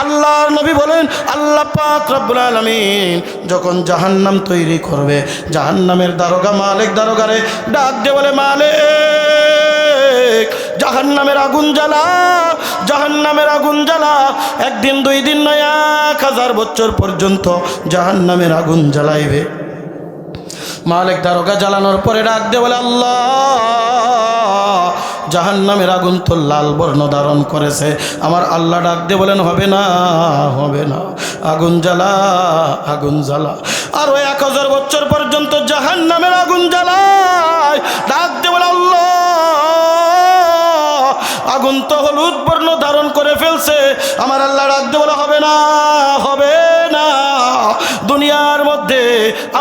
আল্লাহর নবী বলেন আল্লাহ পাক রব্বুল আলামিন যখন জাহান্নাম তৈরি করবে, জাহান্নামের দারোগা মালিক দারোগারে ডাক দিয়ে বলে, মালিক জাহান্নামের আগুন জ্বালা, জাহান্নামের আগুন জ্বালা। একদিন দুই দিন নয়, 1000 বছর পর্যন্ত জাহান্নামের আগুন জ্বালাইবে। মালিক দারোগা জ্বালানোর পরে ডাক দিয়ে বলে, আল্লাহ জাহান্নামের আগুন তো লাল বর্ণ ধারণ করেছে। আমার আল্লাহ ডাক দিয়ে বলেন, হবে না, হবে না, আগুন জ্বালা, আগুন জ্বালা। আরো 1000 বছর পর্যন্ত জাহান্নামের আগুন জ্বালায়। ডাক দিয়ে বলে, আল্লাহ আগুন তো হলুদ বর্ণ ধারণ করে ফেলছে। আমার আল্লাহ ডাক দিয়ে বলে, হবে না, হবে না। দুনিয়ার মধ্যে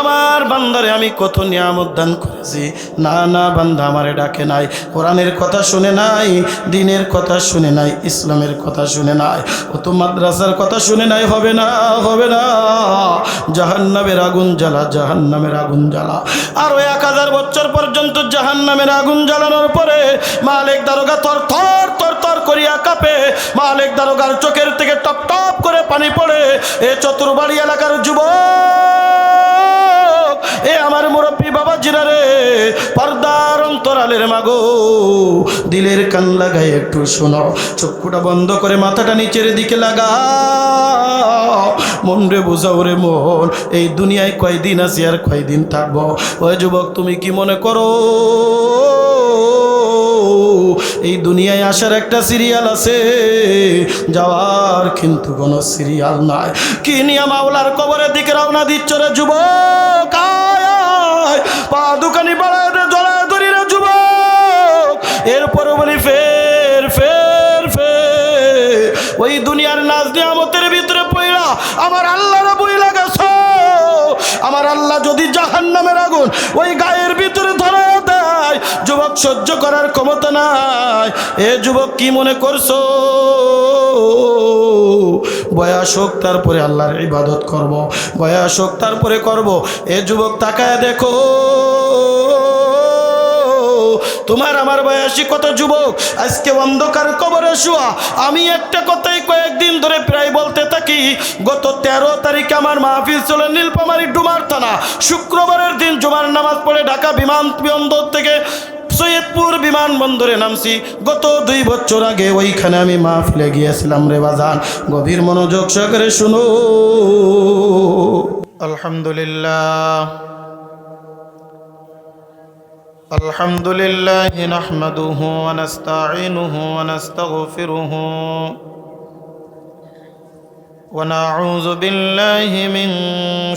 আমার বান্দারে আমি কত নিয়ামত দান করেছি, না না বান্দা আমারে ডাকে নাই, কোরআনের কথা শুনে নাই, দ্বীনের কথা শুনে নাই, ইসলামের কথা শুনে নাই, ও তো মাদ্রাসার কথা শুনে নাই। হবে না, হবে না, জাহান্নামের আগুন জ্বালা, জাহান্নামের আগুন জ্বালা। আরো 1000 বছর পর্যন্ত জাহান্নামের আগুন জ্বালানোর পরে মালিক দারোগা তর থর তর তর করিয়া কাঁপে। মালিক দারোগার চোখের থেকে টপ টপ করে পানি পড়ে। এ চতুরবাড়ি এলাকার যুবক, এ আমার মুরব্বী বাবা জিরারে, পর্দার অন্তরালের মাগো, দিলের কান লাগাই একটু শোনো, চক্ষুটা বন্ধ করে মাথাটা নিচের দিকে লাগাও। মন রে বুঝাও রে মন, এই দুনিয়ায় কয়দিন আছি আর কয়দিন থাকবো। ওই যুবক, তুমি কি মনে করো এই দুনিয়ায় আসার একটা সিরিয়াল আছে, যাওয়ার কিন্তু কোনো সিরিয়াল নাই। কি নিয়ে মাওলার কবরের দিকে রওনা দিচ্ছ রে যুবক? আয় আয়, পা দুকানি বাড়ায় দে, জড়ায় ধরি রে যুবক। এরপরে বলি ফের ফের ফের ওই দুনিয়ার নাজ নিয়ামতের ভিতরে পইড়া আমার আল্লাহর বইলা গেছো। আমার আল্লাহ যদি জাহান্নামের আগুন ওই গায়ের ভিতরে ধরা দেয়, যুবক সহ্য করার ক্ষমতা নাই। এ যুবক, কি মনে করছো বয়স হোক তারপরে আল্লাহর ইবাদত করব, বয়স হোক তারপরে করব? এ যুবক, তাকায় দেখো তোমার আমার বয়সী কত যুবক আজকে অন্ধকার কবরে শুয়া। আমি একটা কথাই কয়েকদিন ধরে প্রায় বলতে থাকি। গত 13 তারিখে আমার মাহফিল ছিল নীলফামারী ডুমার থানা। শুক্রবারের দিন জুমার নামাজ পড়ে ঢাকা বিমানবন্দর থেকে সৈয়দপুর বিমানবন্দরে নামছি। গত 2 বছর আগে ওইখানে আমি মাহফিলে গিয়েছিলাম রে বাজান। গভীর মনোযোগ সহকারে শুনো। আলহামদুলিল্লাহ আলহামদুলিল্লাহ নাহমাদুহু ওয়া নাস্তাঈনুহু ওয়া নাস্তাগফিরুহু ওয়া নাউযু বিল্লাহি মিন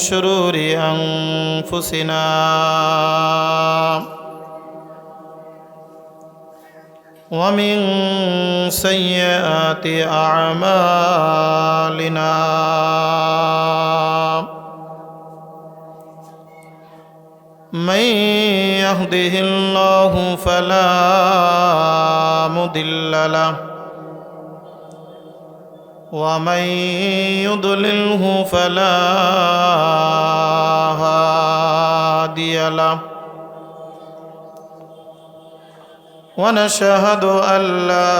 শুরুরি আনফুসিনা ওয়া মিন সাইয়্যাতি আ'মালিনা। من يهده الله فلا مضل له ومن يضلله فلا هادي له ونشهد أن لا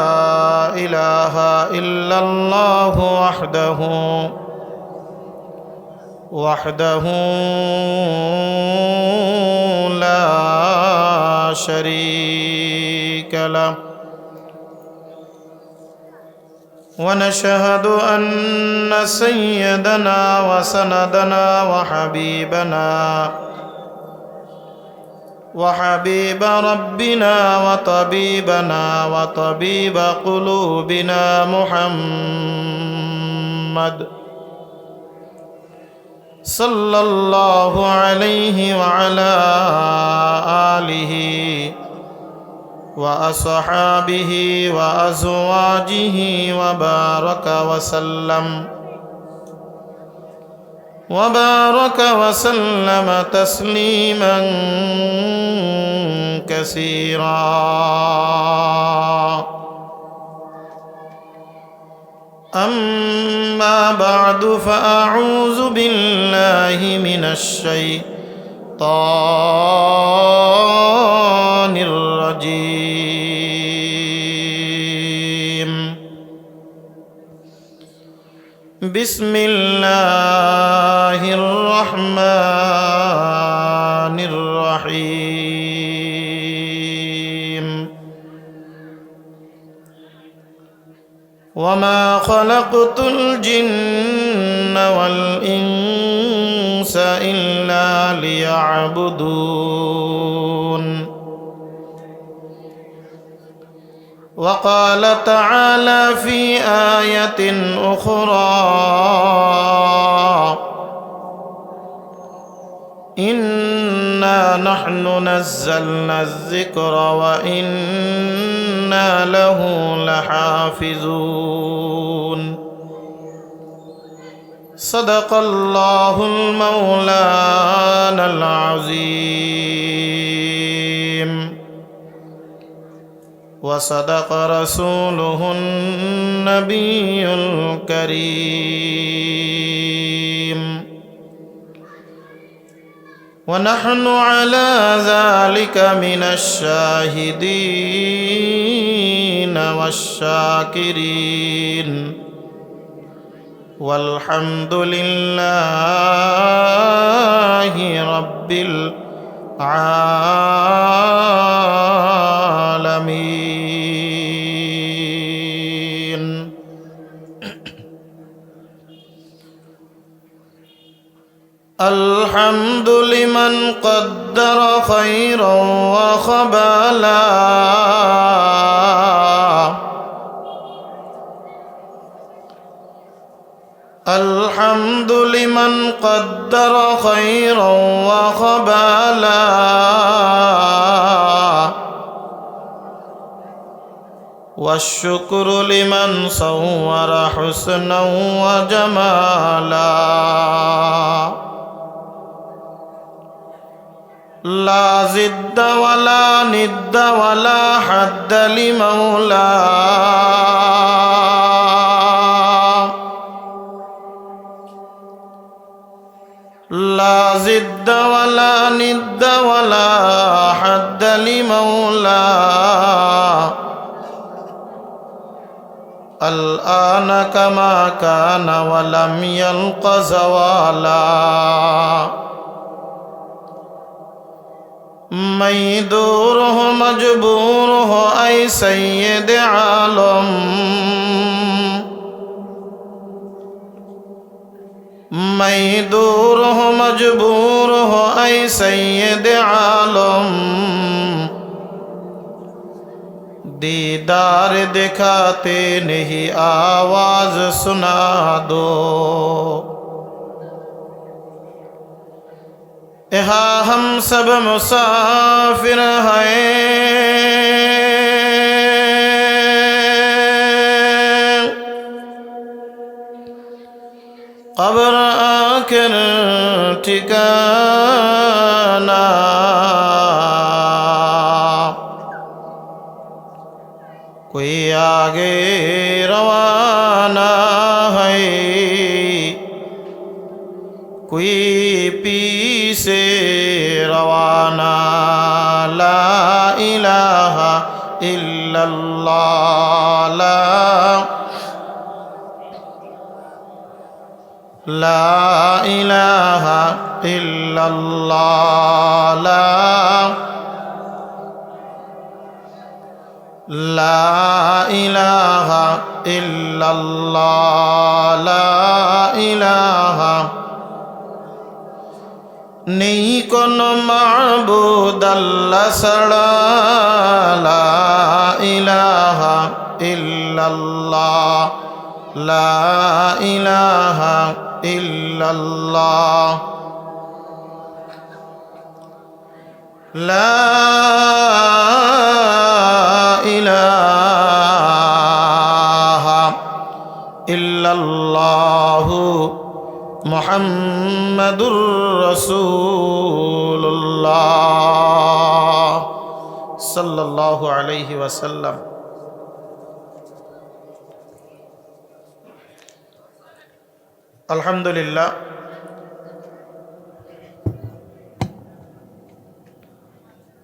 إله إلا الله وحده لا شريك له ونشهد أن سيدنا وسندنا وحبيب ربنا وطبيبنا وطبيب قلوبنا محمد صلى الله عليه وعلى آله وأصحابه وأزواجه وبارك وسلم تسليما كثيرا. أما بعد فأعوذ بالله من الشيطان الرجيم. بسم الله الرحمن الرحيم وما خلقت الجن والإنس إلا ليعبدون وقال تعالى في آية أخرى إنا نحن نزلنا الذكر وإنا له لحافظون صدق الله المولانا العظيم وصدق رسوله النبي الكريم ونحن على ذلك من الشاهدين والشاكرين والحمد لله رب العالمين. الحمد لمن قدر خيرا وخبالا الحمد لمن قدر خيرا وخبالا والشكر لمن صور حسنا وجمالا لا ضد ولا ند ولا حد لمولاه لا ضد ولا ند ولا حد لمولاه الآن كما كان ولم يلق زوالا ميدوره مجبوره أي سيد عالم ميدوره مجبوره أي سيد عالم दीदार दिखाते नहीं आवाज सुना दो यहाँ हम सब मुसाफिर हैं कब्र आखिर ठिकाना कोई आगे रवाना है कोई पीछे रवाना ला इलाहा इल्लल्लाह ला इलाहा इल्लल्लाह ला इलाहा इल्लल्लाह ला इलाहा नहीं कोनो माबूद अल्लाह सड़ा ला इलाहा इल्लल्लाह ला इलाहा इल्लल्लाह ला इलाहा इल्लल्लाहु मुहम्मदुर रसूलुल्लाह सल्लल्लाहु अलैहि वसल्लम। अल्हम्दुलिल्लाह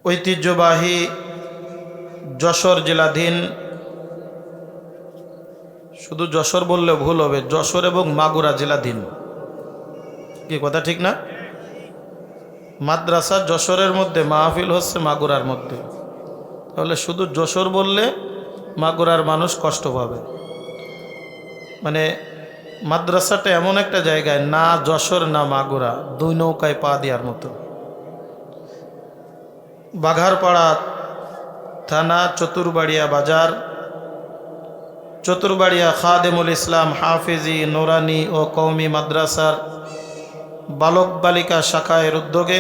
ঐতিহ্যবাহী যশোর জেলাধীন শুধু যশোর বললে ভুল হবে, যশোর এবং মাগুরা জেলাধীন। কি কথা ঠিক না? মাদ্রাসা যশোরের মধ্যে, মাহফিল হচ্ছে মাগুরার মধ্যে। তাহলে শুধু যশোর বললে মাগুরার মানুষ কষ্ট পাবে। মানে মাদ্রাসাটা এমন একটা জায়গায়, না যশোর না মাগুরা, দুই নৌকায় পা দেওয়ার মতো। বাঘারপাড়া থানা, চতুরবাড়িয়া বাজার, চতুরবাড়িয়া খাদেমুল ইসলাম হাফিজি নোরানি ও কওমি মাদ্রাসার বালক বালিকা শাখায়ের উদ্যোগে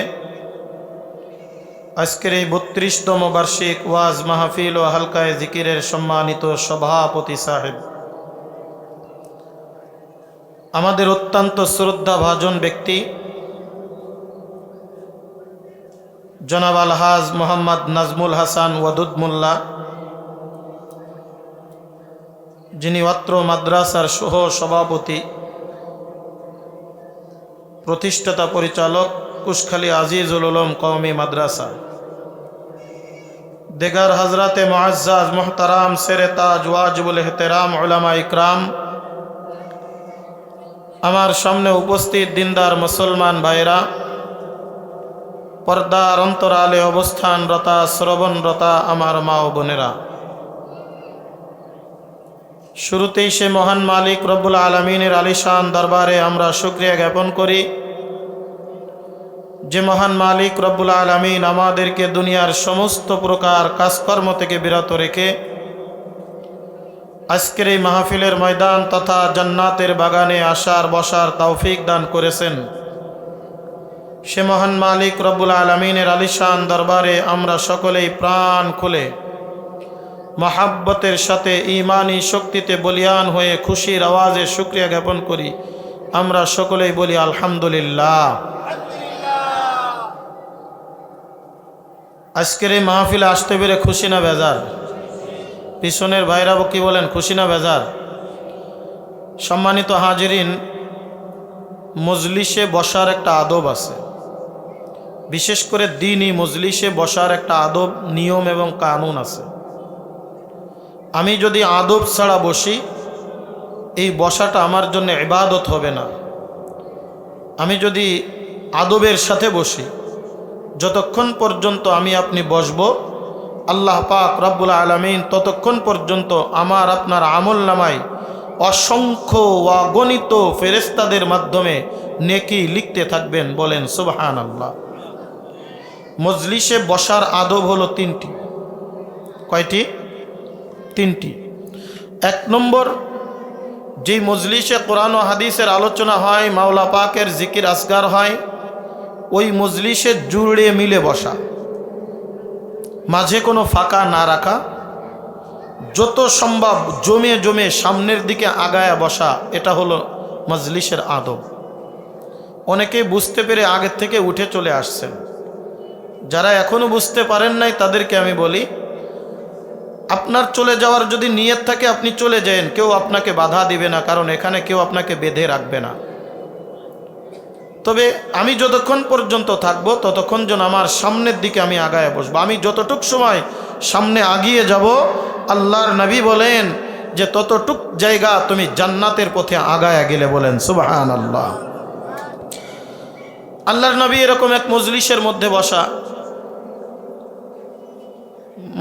আজকের এই 32তম বার্ষিক ওয়াজ মাহফিল ও হালকায়ে জিকিরের সম্মানিত সভাপতি সাহেব, আমাদের অত্যন্ত শ্রদ্ধাভাজন ব্যক্তি জনাব আলহাজ মোহাম্মদ নাজমুল হাসান ওয়াদুদ মোল্লা, যিনি অত্র মাদ্রাসার সহ সভাপতি, প্রতিষ্ঠাতা পরিচালক কুশখালী আজিজুল উলুম কওমি মাদ্রাসা, দেগার হজরতে মুআজ্জাজ মুহতারাম সেরে তাজ ওয়াজিবুল এহতেরাম উলামা ইকরাম, আমার সামনে উপস্থিত দিনদার মুসলমান ভাইরা, পর্দার অন্তরালে অবস্থানরতা শ্রবণরতা আমার মা ও বোনেরা, শুরুতেই সে মহান মালিক রব্বুল আলমিনের আলিশান দরবারে আমরা শুকরিয়া জ্ঞাপন করি, যে মহান মালিক রব্বুল আলমিন আমাদেরকে দুনিয়ার সমস্ত প্রকার কাজকর্ম থেকে বিরত রেখে আজকের এই মাহফিলের ময়দান তথা জান্নাতের বাগানে আসার বসার তৌফিক দান করেছেন। সে মহান মালিক রব্বুল আলমিনের আলিশান দরবারে আমরা সকলেই প্রাণ খুলে মহাব্বতের সাথে ঈমানি শক্তিতে বলিয়ান হয়ে খুশির আওয়াজে শুকরিয়া জ্ঞাপন করি। আমরা সকলেই বলি আলহামদুলিল্লাহ। আজকের এই মাহফিলে আসতে পেরে খুশি না বেজার? পিছনের ভাইরাও কি বলেন, খুশি না বেজার? সম্মানিত হাজিরিন, মজলিসে বসার একটা আদব আছে, বিশেষ করে দ্বীনি মজলিসে বসার একটা আদব, নিয়ম এবং কানুন আছে। আমি যদি আদব ছাড়া বসি, এই বসাটা আমার জন্য ইবাদত হবে না। আমি যদি আদবের সাথে বসি, যতক্ষণ পর্যন্ত আমি আপনি বসবো, আল্লাহ পাক রব্বুল আলামিন ততক্ষণ পর্যন্ত আমার আপনার আমল নামায় অসংখ্য অগণিত ফেরেশতাদের মাধ্যমে নেকি লিখতে থাকবেন। বলেন সুবহানাল্লাহ। মজলিসে বসার আদব হলো তিনটি। কয়টি? তিনটি। এক নম্বর, যেই মজলিসে কোরআন ও হাদিসের আলোচনা হয়, মাওলা পাকের জিকির আসগার হয়, ওই মজলিসে জুড়ে মিলে বসা, মাঝে কোনো ফাঁকা না রাখা, যত সম্ভব জমে জমে সামনের দিকে আগায়া বসা, এটা হলো মজলিসের আদব। অনেকেই বুঝতে পেরে আগের থেকে উঠে চলে আসছেন। যারা এখনো বুঝতে পারেন নাই তাদেরকে আমি বলি, আপনার চলে যাওয়ার যদি নিয়ত থাকে আপনি চলে যান, কেউ আপনাকে বাধা দিবে না, কারণ এখানে কেউ আপনাকে বেঁধে রাখবে না। তবে আমি যতক্ষণ পর্যন্ত থাকবো ততক্ষণ যেন আমার সামনের দিকে আমি আগায় বসবো। আমি যতটুক সময় সামনে আগিয়ে যাব, আল্লাহর নবী বলেন যে ততটুক জায়গা তুমি জান্নাতের পথে আগায় গেলে। বলেন সুবহানাল্লাহ। আল্লাহর নবী এরকম এক মজলিসের মধ্যে বসা,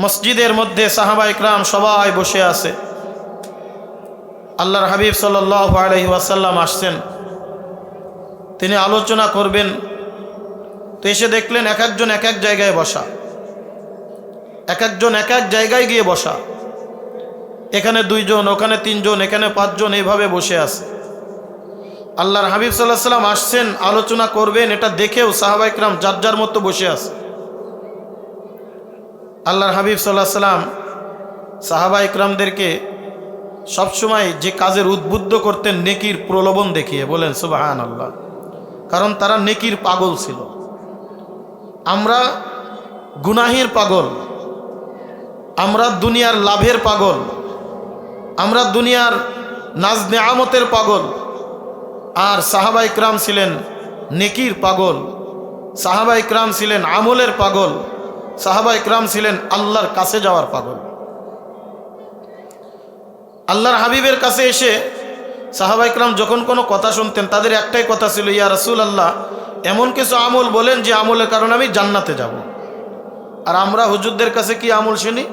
মসজিদের মধ্যে সাহাবা ইকরাম সবাই বসে আছে, আল্লাহর হাবিব সাল্লাল্লাহু আলাইহি ওয়াসাল্লাম আসছেন, তিনি আলোচনা করবেন। তো এসে দেখলেন এক একজন এক এক জায়গায় বসা, এক একজন এক এক জায়গায় গিয়ে বসা, এখানে দুইজন, ওখানে তিনজন, এখানে পাঁচজন, এইভাবে বসে আছে। আল্লাহর হাবিব সাল্লাল্লাহু আলাইহি ওয়াসাল্লাম আসছেন, আলোচনা করবেন, এটা দেখেও সাহাবা ইকরাম যার যার মতো বসে আছে। আল্লাহর হাবিব সাল্লাল্লাহু আলাইহি ওয়াসাল্লাম সাহাবা ইকরামদেরকে সবসময় যে কাজের উদ্বুদ্ধ করতেন নেকির প্রলোভন দেখিয়ে। বলেন সুবহানাল্লাহ। কারণ তারা নেকির পাগল ছিল। আমরা গুনাহের পাগল, আমরা দুনিয়ার লাভের পাগল, আমরা দুনিয়ার নাজ নেয়ামতের পাগল। আর সাহাবা ইকরাম ছিলেন নেকির পাগল, সাহাবা ইকরাম ছিলেন আমলের পাগল, সাহাবা ইকরাম ছিলেন আল্লাহর কাছে যাওয়ার পাগল। আল্লাহর হাবিবের কাছে এসে সাহাবা ইকরাম যখন কোনো কথা শুনতেন তাদের একটাই কথা ছিল, ইয়া রাসূলুল্লাহ, এমন কিছু আমল বলেন যে আমলের কারণে আমি জান্নাতে যাব। আর আমরা হুজুরদের কাছে কি আমল শুনি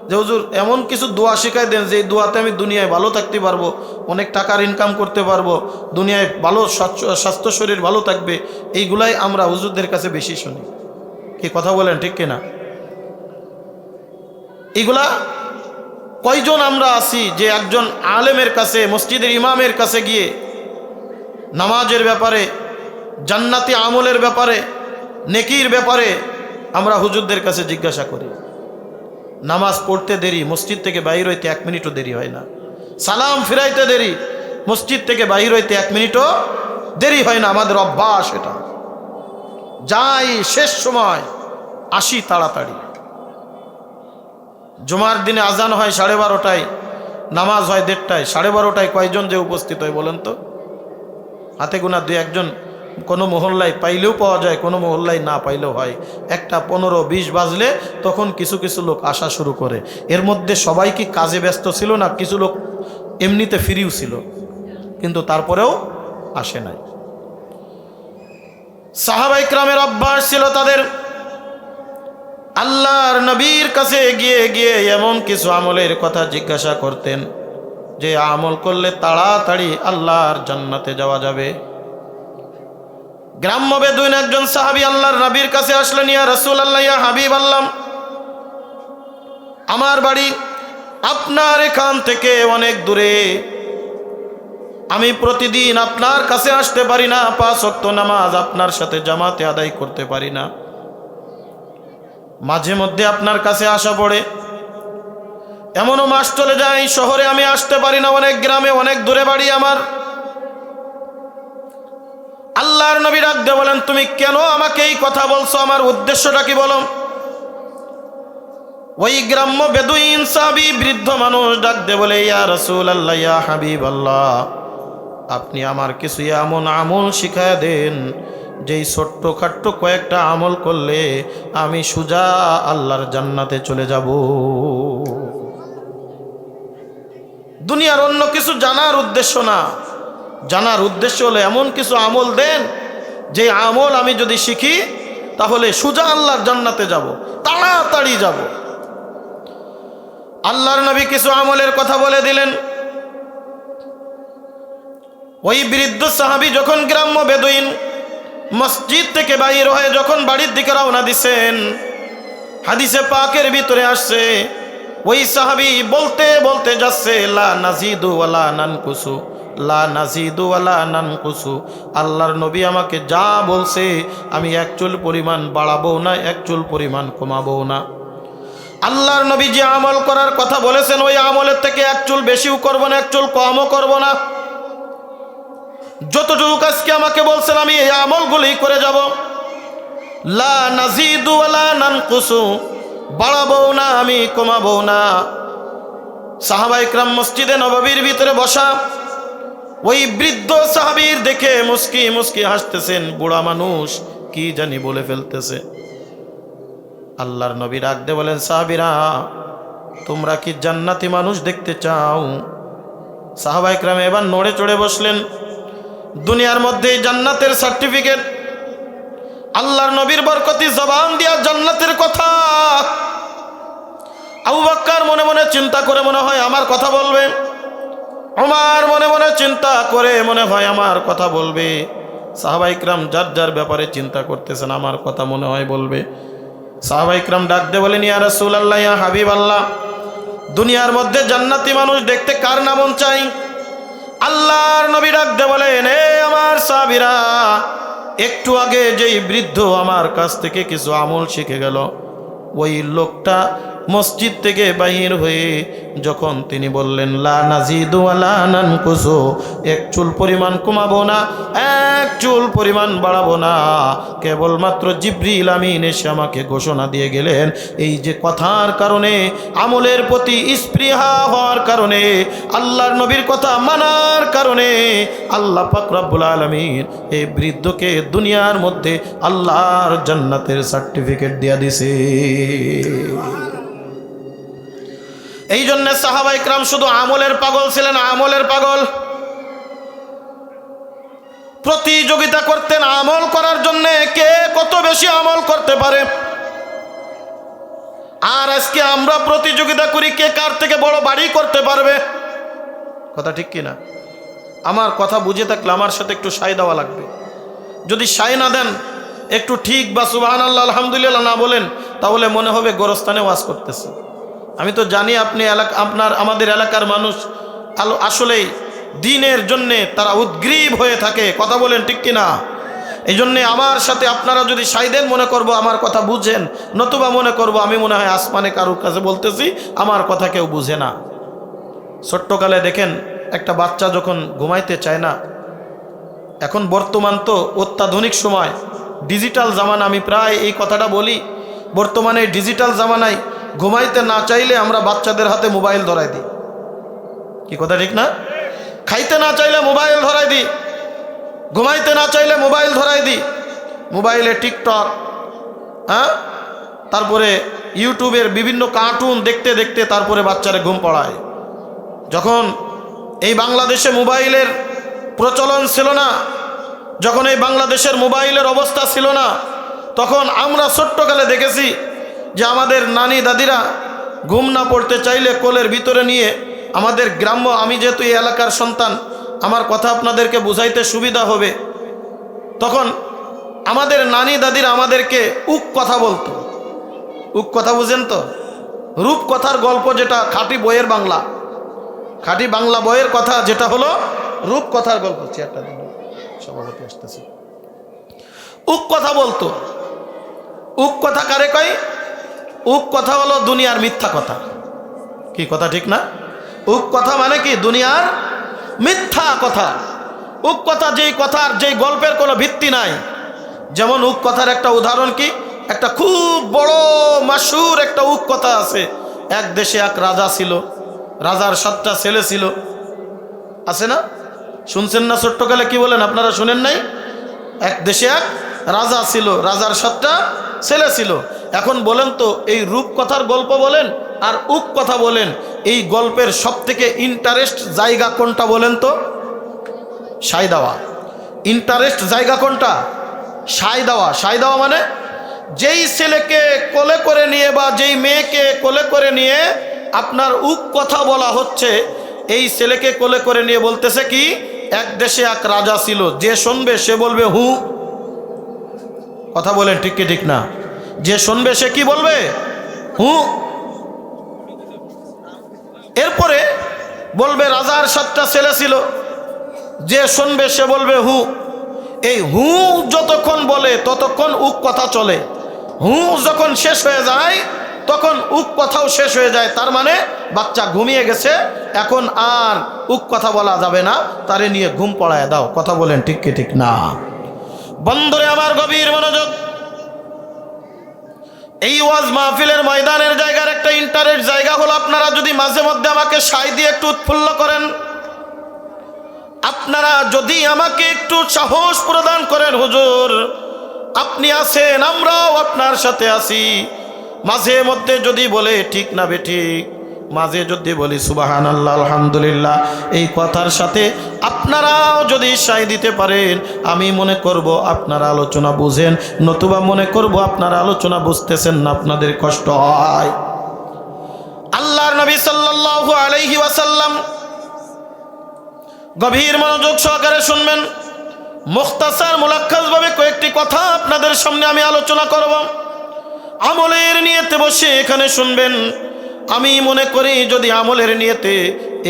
যে হুজুর এমন কিছু দোয়া শেখায় দেন যে এই দোয়াতে আমি দুনিয়ায় ভালো থাকতে পারবো, অনেক টাকার ইনকাম করতে পারবো, দুনিয়ায় ভালো স্বাস্থ্য শরীর ভালো থাকবে। এইগুলাই আমরা হুজুরদের কাছে বেশি শুনি। কি কথা বলেন, ঠিক কিনা? এগুলা কয়জন আমরা আছি যে একজন আলেমের কাছে, মসজিদের ইমামের কাছে গিয়ে নামাজের ব্যাপারে, জান্নাতি আমলের ব্যাপারে, নেকির ব্যাপারে আমরা হুজুরদের কাছে জিজ্ঞাসা করি? নামাজ পড়তে দেরি, মসজিদ থেকে বাহির হইতে 1 মিনিটও দেরি হয় না। সালাম ফিরাইতে দেরি, মসজিদ থেকে বাহির হইতে 1 মিনিটও দেরি হয় না। আমাদের অভ্যাস এটা। যাই শেষ সময়, আসি তাড়াতাড়ি। জুমার দিনে আজান হয় 12:30টায়, নামাজ হয় 1:30টায়। 12:30টায় কয়জন যে উপস্থিত হয় বলেন তো? হাতে গোনা 2-1জন কোনো মহল্লায় পাইলেও পাওয়া যায়, কোনো মহল্লায় না পাইলেও হয়। 1টা 15-20 বাজলে তখন কিছু কিছু লোক আসা শুরু করে। এর মধ্যে সবাই কি কাজে ব্যস্ত ছিল না? কিছু লোক এমনিতে ফ্রিও ছিল, কিন্তু তারপরেও আসে নাই। সাহাবা ইকরামের অভ্যাস ছিল তাদের আল্লাহর নবীর কাছে গিয়ে গিয়ে এমন কিছু আমলের কথা জিজ্ঞাসা করতেন যে আমল করলে তাড়াতাড়ি আল্লাহর জান্নাতে যাওয়া যাবে। গ্রাম্য বেদুইন একজন সাহাবী আল্লাহর নবীর কাছে আসলেন, ইয়া রাসূলুল্লাহ, ইয়া হাবিব আল্লাহ, আমার বাড়ি আপনার এখান থেকে অনেক দূরে, আমি প্রতিদিন আপনার কাছে আসতে পারি না, 5 ওয়াক্ত নামাজ আপনার সাথে জামাতে আদায় করতে পারি না, মাঝে মধ্যে আপনার কাছে আসা পড়ে, এমনও মাস চলে যায় শহরে আমি আসতে পারি না, অনেক গ্রামে অনেক দূরে বাড়ি আমার। আল্লাহর নবী ডাক দিয়ে বলেন, তুমি কেন আমাকে এই কথা বলছো? আমার উদ্দেশ্যটা কি বলো? ওই গ্রাম্য বেদুইন সাহাবী বৃদ্ধ মানুষ ডাক দিয়ে বলে, ইয়া রাসূলুল্লাহ, ইয়া হাবিবাল্লাহ, আপনি আমার কিছু এমন আমল শিখায় দেন যেই ছোট্টখাট্ট কয়েকটা আমল করলে আমি সোজা আল্লাহর জান্নাতে চলে যাব। দুনিয়ার অন্য কিছু জানার উদ্দেশ্য না, জানার উদ্দেশ্য হলো এমন কিছু আমল দেন যে আমল আমি যদি শিখি তাহলে সোজা আল্লাহর জান্নাতে যাব, তাড়াতাড়ি যাব। আল্লাহর নবী কিছু আমলের কথা বলে দিলেন। ওই বৃদ্ধ সাহাবী যখন গ্রাম্য বেদুইন মসজিদ থেকে বাইর হয়ে যখন বাড়ির দিকে রওনা দিছেন, হাদিসে পাকের ভিতরে আসছে ওই সাহাবী বলতে বলতে যাচ্ছে, লা নাজিদু ওয়ালা নানকুসু, লা নাজিদু ওয়ালা নানকুসু, আল্লাহর নবী আমাকে যা বলছে আমি 1 চুল পরিমাণ বাড়াবো না, 1 চুল পরিমাণ কমাবো না। আল্লাহর নবী যে আমল করার কথা বলেছেন ওই আমলের থেকে 1 চুল বেশিও করব না, 1 চুল কমও করব না। যতটুকু আজকে আমাকে বলছেন আমি এই আমলগুলি করে যাব। লা নাজিদু ওয়ালা নানকুসু, বাড়াবো না আমি কমাবো না। সাহাবা ইকরাম মসজিদে নববীর ভিতরে বসা ওই বৃদ্ধ সাহাবীর দেখে মুস্কি মুস্কি হাসতেছেন। বুড়া মানুষ কি জানি বলে ফেলতেছে। আল্লাহর নবী ডাক দিয়ে বলেন, সাহাবীরা, তোমরা কি জান্নাতি মানুষ দেখতে চাও? সাহাবা ইকরাম এবার নড়ে চড়ে বসলেন। দুনিয়ার মধ্যে জান্নাতের সার্টিফিকেট, আল্লাহর নবীর বরকতি জবান দিয়া জান্নাতের কথা। আবু বকর মনে মনে চিন্তা করে মনে হয় আমার কথা বলবে, ওমর মনে মনে চিন্তা করে মনে হয় আমার কথা বলবে, সাহাবা ইকরাম যার যার ব্যাপারে চিন্তা করতেছেন আমার কথা মনে হয় বলবে। সাহাবা ইকরাম ডাক দিয়ে বলেন, ইয়া রাসূলুল্লাহ, ইয়া হাবিবাল্লাহ, দুনিয়ার মধ্যে জান্নাতি মানুষ দেখতে কার না মন চাই? আল্লাহর নবী ডাক দিয়ে বলেন, এ আমার সাহাবীরা, একটু আগে যেই বৃদ্ধ আমার কাছ থেকে কিছু আমল শিখে গেল, ওই লোকটা মসজিদ থেকে বাহির হয়ে যখন তিনি বললেন, লা নাজিদু ওয়ালা নানকুসু, 1 চুল পরিমাণ কমাবো না, 1 চুল পরিমাণ বাড়াবো না, কেবলমাত্র জিবরিল আমিন এসে আমাকে ঘোষণা দিয়ে গেলেন। এই যে কথার কারণে, আমলের প্রতি স্পৃহা হওয়ার কারণে, আল্লাহর নবীর কথা মানার কারণে আল্লাহ পাক রব্বুল আলামিন এই বৃদ্ধকে দুনিয়ার মধ্যে আল্লাহর জান্নাতের সার্টিফিকেট দিয়া দিছে। এই জন্য সাহাবা ইকরাম শুধু আমলের পাগল ছিলেন, আমলের পাগল। প্রতিযোগিতা করতেন আমল করার জন্য, কে কত বেশি আমল করতে পারে। আর আজকে আমরা প্রতিযোগিতা করি কে কার থেকে বড় বাড়ি করতে পারবে। কথা ঠিক কিনা? আমার কথা বুঝে থাকলে আমার সাথে একটু সাই দেওয়া লাগবে। যদি সাই না দেন, একটু ঠিক বা সুবহানাল্লাহ আলহামদুলিল্লাহ না বলেন, তাহলে মনে হবে গোরস্থানে ওয়াজ করতেছে। আমি তো জানি আপনি আমাদের এলাকার মানুষ আসলেই দ্বীনের জন্যে তারা উদ্গ্রীব হয়ে থাকে। কথা বলেন ঠিক কিনা? এই জন্যে আমার সাথে আপনারা যদি সাই দেন, মনে করব আমার কথা বুঝেন, নতুবা মনে করব আমি মনে হয় আসমানে কারুর কাছে বলতেছি, আমার কথা কেউ বুঝে না। ছোট্টকালে দেখেন একটা বাচ্চা যখন ঘুমাইতে চায় না, এখন বর্তমান তো অত্যাধুনিক সময়, ডিজিটাল জামানা, আমি প্রায় এই কথাটা বলি, বর্তমানে ডিজিটাল জামানায় ঘুমাইতে না চাইলে আমরা বাচ্চাদের হাতে মোবাইল ধরাই দিই। কি কথা ঠিক না? খাইতে না চাইলে মোবাইল ধরাই দিই, ঘুমাইতে না চাইলে মোবাইল ধরাই দিই। মোবাইলে টিকটক, তারপরে ইউটিউবের বিভিন্ন কার্টুন দেখতে দেখতে তারপরে বাচ্চারা ঘুম পড়ায়। যখন এই বাংলাদেশে মোবাইলের প্রচলন ছিল না, যখন এই বাংলাদেশের মোবাইলের অবস্থা ছিল না, তখন আমরা ছোট্টকালে দেখেছি যে আমাদের নানি দাদিরা ঘুম না পড়তে চাইলে কোলের ভিতরে নিয়ে, আমাদের গ্রাম্য, আমি যেহেতু এই এলাকার সন্তান আমার কথা আপনাদেরকে বুঝাইতে সুবিধা হবে, তখন আমাদের নানি দাদিরা আমাদেরকে উক কথা বলতো। উক কথা বুঝেন তো? রূপকথার গল্প, যেটা খাঁটি বইয়ের বাংলা, খাঁটি বাংলা বইয়ের কথা, যেটা হলো রূপকথার গল্প। চেয়ারটা দিন, সভাপতি আসতেছে। উক কথা বলতো। উক কথা কারে কয়? উক কথা হলো দুনিয়ার মিথ্যা কথা। কি কথা ঠিক না? উক কথা মানে কি? দুনিয়ার মিথ্যা কথা। উক কথা যেই কথার, যেই গল্পের কোনো ভিত্তি নাই। যেমন উক কথার একটা উদাহরণ কি, একটা খুব বড় মাশহুর একটা উক কথা আছে। এক দেশে এক রাজা ছিল, রাজার 7টা ছেলে ছিল, আছে না? শুনছেন না ছোট্টকালে? কি বলেন আপনারা, শুনেন নাই? এক দেশে এক রাজা ছিল, রাজার 7টা ছেলে ছিল। এখন বলেন তো, এই রূপকথার গল্প বলেন আর উক কথা বলেন, এই গল্পের সবথেকে ইন্টারেস্ট জায়গা কোনটা বলেন তো? সাই দেওয়া। ইন্টারেস্ট জায়গা কোনটা? সাই দেওয়া। সাই দেওয়া মানে যেই ছেলেকে কোলে করে নিয়ে বা যেই মেয়েকে কোলে করে নিয়ে আপনার উক কথা বলা হচ্ছে, এই ছেলেকে কোলে করে নিয়ে বলতেছে কি, এক দেশে এক রাজা ছিল, যে শুনবে সে বলবে হু। কথা বলেন ঠিক কি ঠিক না? যে শুনবে সে কি বলবে? হু। এরপরে বলবে রাজার 7টা ছেলে ছিল, যে শুনবে সে বলবে হু। এই হু যতক্ষণ বলে ততক্ষণ উক কথা চলে। হু যখন শেষ হয়ে যায় তখন উক কথাও শেষ হয়ে যায়। তার মানে বাচ্চা ঘুমিয়ে গেছে, এখন আর উক কথা বলা যাবে না, তারে নিয়ে ঘুম পড়ায় দাও। কথা বলেন ঠিক কি ঠিক না? বন্ধুরে আমার গভীর মনোযোগ, এই ওয়াজ মাহফিলের ময়দানের জায়গার একটা ইন্টারেস্ট জায়গা হলো, আপনারা যদি মাঝে মধ্যে আমাকে সাই দিয়ে একটু উৎফুল্ল করেন, আপনারা যদি আমাকে একটু সাহস প্রদান করেন, হুজুর আপনি আছেন, আমরাও আপনার সাথে আছি, মাঝে মধ্যে যদি বলে ঠিক না বেঠিক, মাঝে যদি বলি সুবহানাল্লাহ আলহামদুলিল্লাহ, এই কথার সাথে আপনারাও যদি সাই দিতে পারেন, আমি মনে করব আপনারা আলোচনা বুঝেন, নতুবা মনে করব আপনারা আলোচনা বুঝতেছেন না, আপনাদের কষ্ট হয়। আল্লাহর নবী সাল্লাল্লাহু আলাইহি ওয়াসাল্লাম, গভীর মনোযোগ সহকারে শুনবেন, মুখতাসার মুলাক্কাস ভাবে কয়েকটি কথা আপনাদের সামনে আমি আলোচনা করব। আমলের নিয়তে বসে এখানে শুনবেন। আমি মনে করি যদি আমলের নিয়তে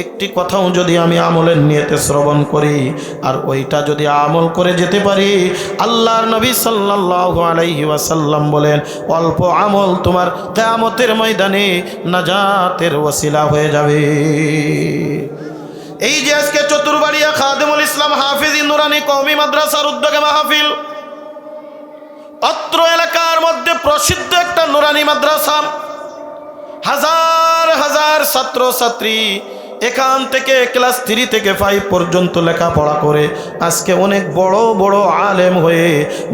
একটি কথাও যদি আমি আমলের নিয়তে শ্রবণ করি আর ওইটা যদি আমল করে যেতে পারি, আল্লাহর নবী সাল্লাল্লাহু আলাইহি ওয়াসাল্লাম বলেন, অল্প আমল তোমার কিয়ামতের ময়দানে নাজাতের ওসিলা হয়ে যাবে। এই যে আজকে চতুরবাড়িয়া খাদেমুল ইসলাম হাফিজি নুরানি কওমি মাদ্রাসার উদ্যোগে মাহফিল, অত্র এলাকার মধ্যে প্রসিদ্ধ একটা নুরানি মাদ্রাসা, হাজার হাজার ছাত্র ছাত্রী এখান থেকে ক্লাস 3 থেকে 5 পর্যন্ত লেখাপড়া করে আজকে অনেক বড় বড় আলেম হয়ে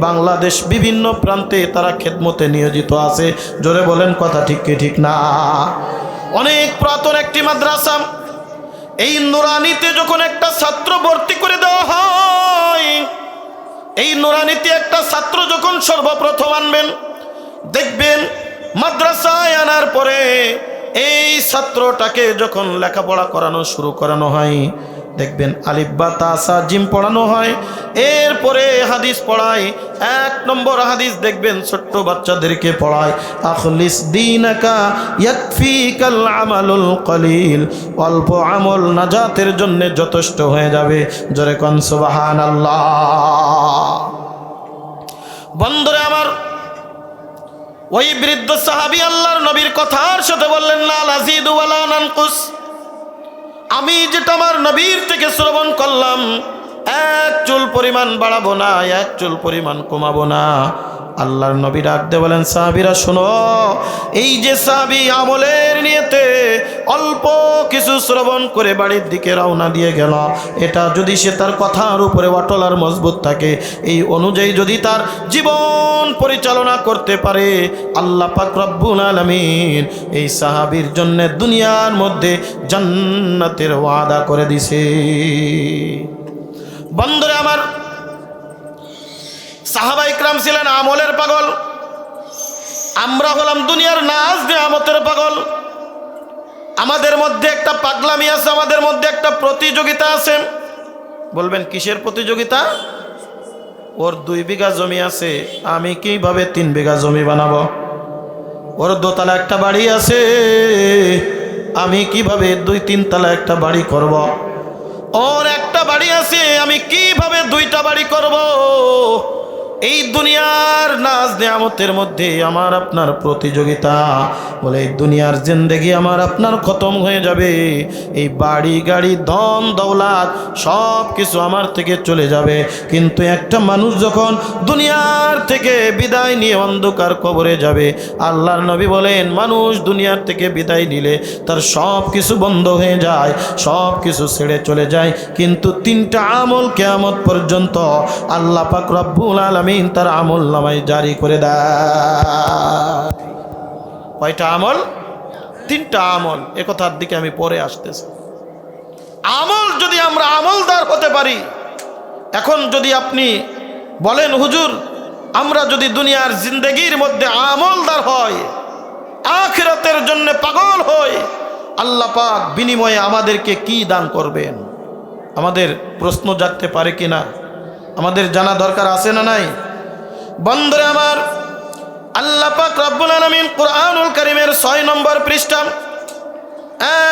বাংলাদেশ বিভিন্ন প্রান্তে তারা খেদমতে নিয়োজিত আছে। জোরে বলেন কথা ঠিক কি ঠিক না? অনেক পুরাতন একটি মাদ্রাসা। এই নুরানিতে যখন একটা ছাত্র ভর্তি করে দেওয়া হয়, এই নুরানিতে একটা ছাত্র যখন সর্বপ্রথম আনবেন, দেখবেন মাদ্রাসায় আনার পরে এই ছাত্রটাকে যখন লেখাপড়া করানো শুরু করানো হয়, দেখবেন আলিফ বা তা সা জিম পড়ানো হয়, এরপরে হাদিস পড়ায়। 1 নম্বর হাদিস দেখবেন ছোট্ট বাচ্চাদেরকে পড়ায়, আখলিস দীনাকা ইয়াকফিকাল আমালুল কলিল, অল্প আমল নাজাতের জন্য যথেষ্ট হয়ে যাবে। জোরে কোন সুবহানাল্লাহ। বন্ধুরে আমার, ওই বৃদ্ধ সাহাবী আল্লাহর নবীর কথার সাথে বললেন, না লাজিদু ওয়ালা নানকুস, আমি যেটা আমার নবীর থেকে শ্রবণ করলাম, এক চুল পরিমাণ বাড়াবো না, এক চুল পরিমাণ কমাবো না। আল্লাহর নবী ডাক দিয়ে বলেন, সাহাবীরা শোনো, এই যে সাহাবী আমলের নিয়তে অল্প কিছু শ্রবণ করে বাড়ির দিকে রওনা দিয়ে গেল, এটা যদি সে তার কথার উপরে অটল আর মজবুত থাকে, এই অনুযায়ী যদি তার জীবন পরিচালনা করতে পারে, আল্লাহ পাক রব্বুল আলামিন এই সাহাবীর জন্য দুনিয়ার মধ্যে জান্নাতের ওয়াদা করে দিছে। বন্ধুরে আমার, সাহাবা ইকরাম ছিলেন আমলের পাগল, আমরা হলাম দুনিয়ার নাজ নিয়ামতের পাগল। আমাদের মধ্যে একটা পাগলামি আছে, আমাদের মধ্যে একটা প্রতিযোগিতা আছে। বলবেন কিসের প্রতিযোগিতা? ওর 2 বিঘা জমি আছে, আমি কিভাবে 3 বিঘা জমি বানাবো? ওর 2 তলা একটা বাড়ি আছে, আমি কিভাবে 2-3 তলা একটা বাড়ি করব? ওর একটা বাড়ি আছে, আমি কিভাবে 2টা বাড়ি করব? এই দুনিয়ার নাজ নিয়ামতের মধ্যে আমার আপনার প্রতিযোগিতা। বলে এই দুনিয়ার জিন্দেগি আমার আপনার খতম হয়ে যাবে, এই বাড়ি গাড়ি ধন দৌলত সব কিছু আমার থেকে চলে যাবে, কিন্তু একটা মানুষ যখন দুনিয়ার থেকে বিদায় নিয়ে অন্ধকার কবরে যাবে, আল্লাহর নবী বলেন মানুষ দুনিয়ার থেকে বিদায় নিলে তার সব কিছু বন্ধ হয়ে যায়, সব কিছু ছেড়ে চলে যায়, কিন্তু 3টা আমল কিয়ামত পর্যন্ত আল্লাহ পাক রব্বুল আলামিন তার আমল নামায় জারি করে দেয়। কয়টা আমল? 3টা আমল। এ কথার দিকে আমি পরে আসতেছি। আমল যদি আমরা আমলদার হতে পারি, এখন যদি আপনি বলেন হুজুর আমরা যদি দুনিয়ার জিন্দেগির মধ্যে আমলদার হই, আখিরাতের জন্য পাগল হই, আল্লাহ পাক বিনিময়ে আমাদেরকে কি দান করবেন? আমাদের প্রশ্ন জাগতে পারে কিনা? আমাদের জানা দরকার আছে না নাই? বন্ধুরে আমার, আল্লাহ পাক রব্বুল আলামিন কুরআনুল কারীমের 6 নম্বর পৃষ্ঠা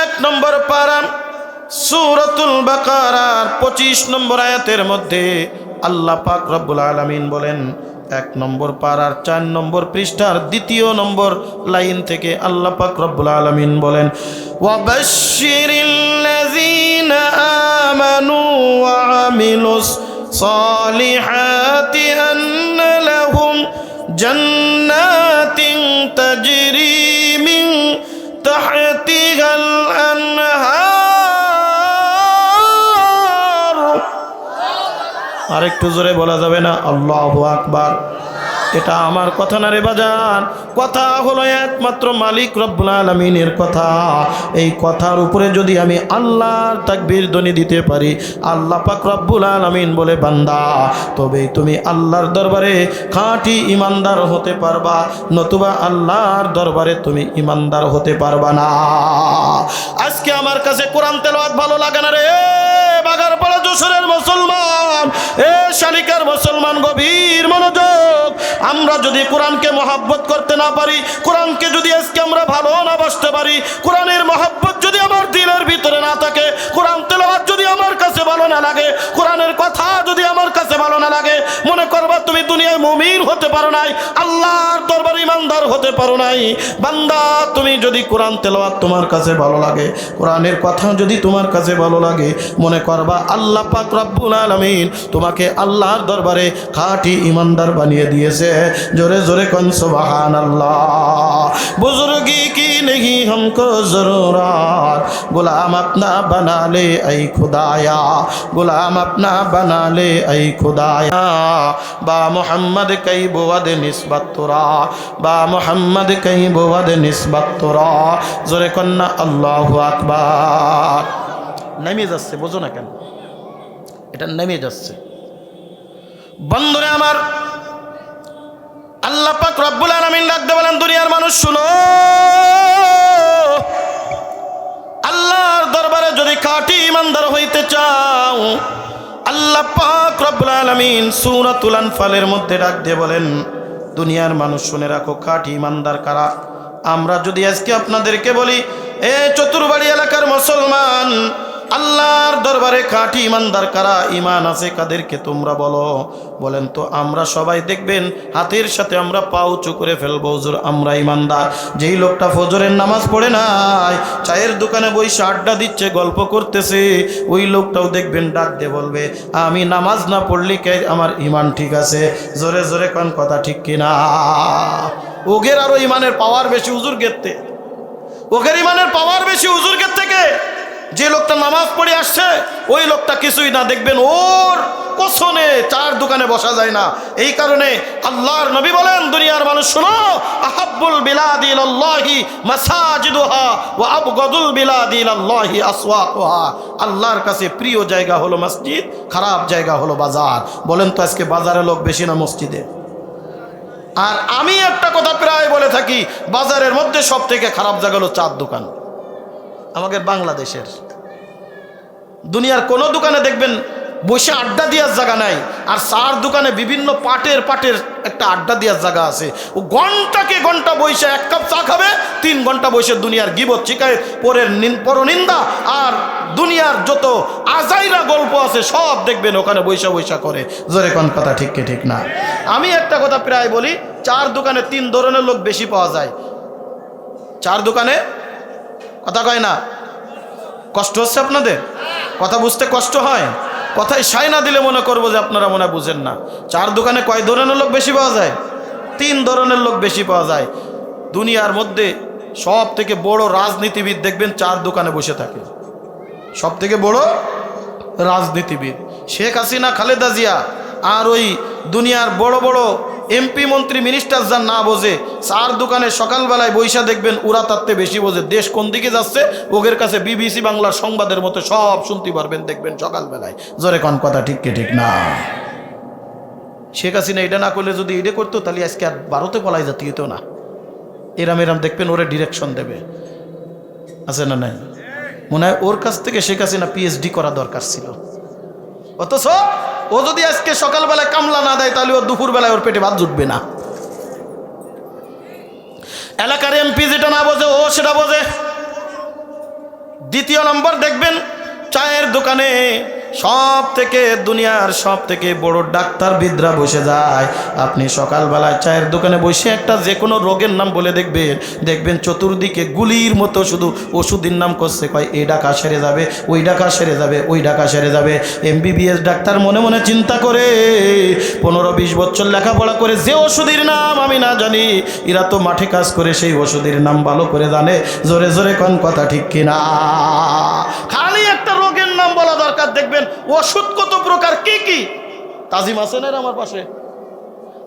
1 নম্বর পারা সূরাতুল বাকারার 25 নম্বর আয়াতের মধ্যে আল্লাহ পাক রব্বুল আলামিন বলেন, 1 নম্বর পারার 4 নম্বর পৃষ্ঠার 2 নম্বর লাইন থেকে আল্লাহ পাক রব্বুল আলামিন বলেন, ওয়াবাশশিরিল্লাযীনা আমানু ওয়া আমিলুস সালিহাতি আন্না লাহুম জান্নাতিন তাজরি মিন তাহতিহাল আনহার। আরেকটু জোরে বলা যাবে না? আল্লাহু আকবার। এটা আমার কথা না রে বাজান, কথা হলো একমাত্র মালিক রব্বুল আলামিনের কথা। এই কথার উপরে যদি আমি আল্লাহর তাকবীর ধ্বনি দিতে পারি, আল্লাহ পাক রব্বুল আলামিন বলে বান্দা তবে তুমি আল্লাহর দরবারে খাঁটি ইমানদার হতে পারবা, নতুবা আল্লাহর দরবারে তুমি ইমানদার হতে পারবা না। আজকে আমার কাছে কোরআন তেলাওয়াত ভালো লাগে না রে বাগারপাড়া যশোরের মুসলমান, এ শালিকার মুসলমান, গভীর মনোযোগ। আমরা যদি কোরআনকে মহব্বত করতে না পারি, কোরআনকে যদি আজকে আমরা ভালো না বাসতে পারি, কোরআনের মহব্বত যদি আমার দিলের ভিতরে না থাকে, কোরআন তেলাওয়াত যদি আমার কাছে ভালো না লাগে, কোরআনের কথা যদি আমার কাছে ভালো না লাগে, মনে করবা তুমি দুনিয়ায় মুমিন হতে পারো নাই, আল্লাহর দরবারে ইমানদার হতে পারো নাই। বান্দা তুমি যদি কোরআন তেলাওয়াত তোমার কাছে ভালো লাগে, কোরআনের কথা যদি তোমার কাছে ভালো লাগে, মনে করবা আল্লাহ পাক রব্বুল আলামিন তোমাকে আল্লাহর দরবারে খাঁটি ইমানদার বানিয়ে দিয়েছে। जोरे जोरे कौन सुभान अल्लाह। बुजुर्गी की नहीं हमको ज़रूरत, गुलाम अपना बना ले ऐ खुदाया, गुलाम अपना बना ले ऐ खुदाया। बा मोहम्मद মুহাম্মদ কই বোয়াদে নিসবত তোরা, বা মুহাম্মদ কই বোয়াদে নিসবত তোরা। জোরে কন্না আল্লাহু আকবার। নেমে যাচ্ছে, বোঝো না কেন? এটা নেমে যাচ্ছে। বন্ধুরে আমার, আল্লাহ পাক রব্বুল আলামিন ডাকতে বলেন, দুনিয়ার মানুষ শুনো, আল্লাহর দরবারে যদি খাঁটি ইমানদার হইতে চাও, আল্লাহ পাক রব্বুল আলামিন সূরাতুল আনফালের মধ্যে ডাক দিয়ে বলেন, দুনিয়ার মানুষ শুনে রাখো, খাঁটি ইমানদার কারা। আমরা যদি আজকে আপনাদেরকে বলি, এ চতুরবাড়ি এলাকার মুসলমান, আল্লাহর দরবারে খাঁটি ইমানদার কারা, ইমান আছে কাদেরকে তোমরা বলো, বলেন তো আমরা সবাই দেখবেন হাতের সাথে আমরা পা উঁচু করে ফেলবো, হুজুর আমরা ইমানদার। যেই লোকটা ফজরের নামাজ পড়ে নাই, চায়ের দোকানে বসে আড্ডা দিচ্ছে, গল্প করতেছে, ওই লোকটাও দেখবেন ডাক দিয়ে বলবে, আমি নামাজ না পড়লে কে আমার ইমান ঠিক আছে। জোরে জোরে কোন কথা ঠিক কিনা? ওগের আরো ইমানের পাওয়ার বেশি হুজুরগের থেকে, ওগের ইমানের পাওয়ার বেশি হুজুরগের থেকে। যে লোকটা নামাজ পড়ে আসছে ওই লোকটা কিছুই না, দেখবেন ওর কোসনে চার দোকানে বসা যায় না। এই কারণে আল্লাহর নবী বলেন, দুনিয়ার মানুষ শোনো, আহাব্বুল বিলাদি ইলাল্লাহি মাসাজিদুহা ওয়া আবগাদুল বিলাদি ইলাল্লাহি আসওয়াকুহা। আল্লাহর কাছে প্রিয় জায়গা হলো মসজিদ, খারাপ জায়গা হলো বাজার। বলেন তো আজকে বাজারে লোক বেশি না মসজিদে? আর আমি একটা কথা প্রায় বলে থাকি, বাজারের মধ্যে সব থেকে খারাপ জায়গা হলো চার দোকান। আমাদের বাংলাদেশের দুনিয়ার কোন দোকানে দেখবেন বসে আড্ডা দেওয়ার জায়গা নাই, আর চার দোকানে বিভিন্ন পাটের একটা আড্ডা দেওয়ার জায়গা আছে। ও ঘন্টাকে ঘন্টা বসে এক কাপ চা খাবে, 3 ঘন্টা বসে দুনিয়ার গিবত শিকায়ত পরনিন্দা আর দুনিয়ার যত আজাইরা গল্প আছে সব দেখবেন ওখানে বৈশা বৈশা করে। জোরে কোন কথা ঠিক কি ঠিক না? আমি একটা কথা প্রায় বলি, চার দোকানে 3 ধরনের লোক বেশি পাওয়া যায়। চার দোকানে, কথা কয় না? কষ্ট হচ্ছে আপনাদের? কথা বুঝতে কষ্ট হয়? কথায় সাই না দিলে মনে করবো যে আপনারা মনে বুঝেন না। চার দোকানে কয় ধরনের লোক বেশি পাওয়া যায়? 3 ধরনের লোক বেশি পাওয়া যায়। দুনিয়ার মধ্যে সব থেকে বড় রাজনীতিবিদ দেখবেন চার দোকানে বসে থাকে। সব থেকে বড় রাজনীতিবিদ শেখ হাসিনা, খালেদা জিয়া, আর ওই দুনিয়ার বড় বড় এমপি মন্ত্রী মিনিস্টার যার না বোঝে, চার দোকানে সকালবেলায় বৈশা দেখবেন ওরা তাতে বেশি বোঝে। দেশ কোন দিকে যাচ্ছে ওদের কাছে বিবিসি বাংলার সংবাদের মতো সব শুনতে পারবেন দেখবেন সকালবেলায়। জোরে কোন কথা ঠিক কি ঠিক না? শেখ হাসিনা এটা না করলে যদি এটা করতো তাহলে আজকে আর ভারতে পলাই যেতে হতো না। এরাম এরাম দেখবেন ওরে ডিরেকশন দেবে, আছে না নাই? মনে হয় ওর কাছ থেকে শেখ হাসিনা পিএইচডি করা দরকার ছিল। অথচ ও যদি আজকে সকালবেলায় কামলা না দেয় তাহলে ও দুপুরবেলায় ওর পেটে ভাত জুটবে না। এলাকার এমপি যেটা না বোঝে ও সেটা বোঝে। দ্বিতীয় নম্বর দেখবেন চায়ের দোকানে দুনিয়ার সব থেকে বড় ডাক্তারবিদরা বসে যায়। আপনি সকালবেলায় চায়ের দোকানে বসে একটা যে কোনো রোগের নাম বলে দেখবেন চতুর্দিকে গুলির মতো শুধু ওষুধের নাম করছে, কয় এই ডাকা সেরে যাবে, ওই ডাকা সেরে যাবে, ওই ডাকা সেরে যাবে। এমবিবিএস ডাক্তার মনে মনে চিন্তা করে 15-20 বছর লেখাপড়া করে যে ওষুধের নাম আমি না জানি, এরা তো মাঠে কাজ করে সেই ওষুধের নাম ভালো করে জানে। জোরে জোরে কোন কথা ঠিক কিনা? খালি একটা রোগের নাম বলা দরকার, দেখবেন ওষুধ কত প্রকার কি কি। তাজিম আছে না আমার পাশে?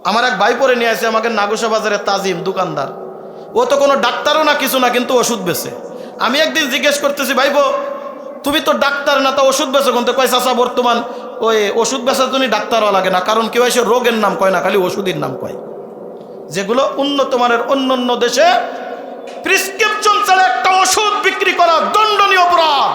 আমার এক ভাই পরে নিয়ে আসে আমাকে নাগোসা বাজারের তাজিম দোকানদার। ও তো কোনো ডাক্তারও না কিছু না, কিন্তু ওষুধ বেচে। আমি একদিন জিজ্ঞেস করতেছি, ভাইবো তুমি তো ডাক্তার না, তা ওষুধ বেচো কোন? কয় চাচা বর্তমান ওই ওষুধ বেচার জন্য ডাক্তারও লাগে না, কারণ কেউ এসে রোগের নাম কয় না, খালি ওষুধের নাম কয়। যেগুলো উন্নত মানের অন্য দেশে প্রেসক্রিপশন ছাড়া একটা ওষুধ বিক্রি করা দণ্ডনীয় অপরাধ,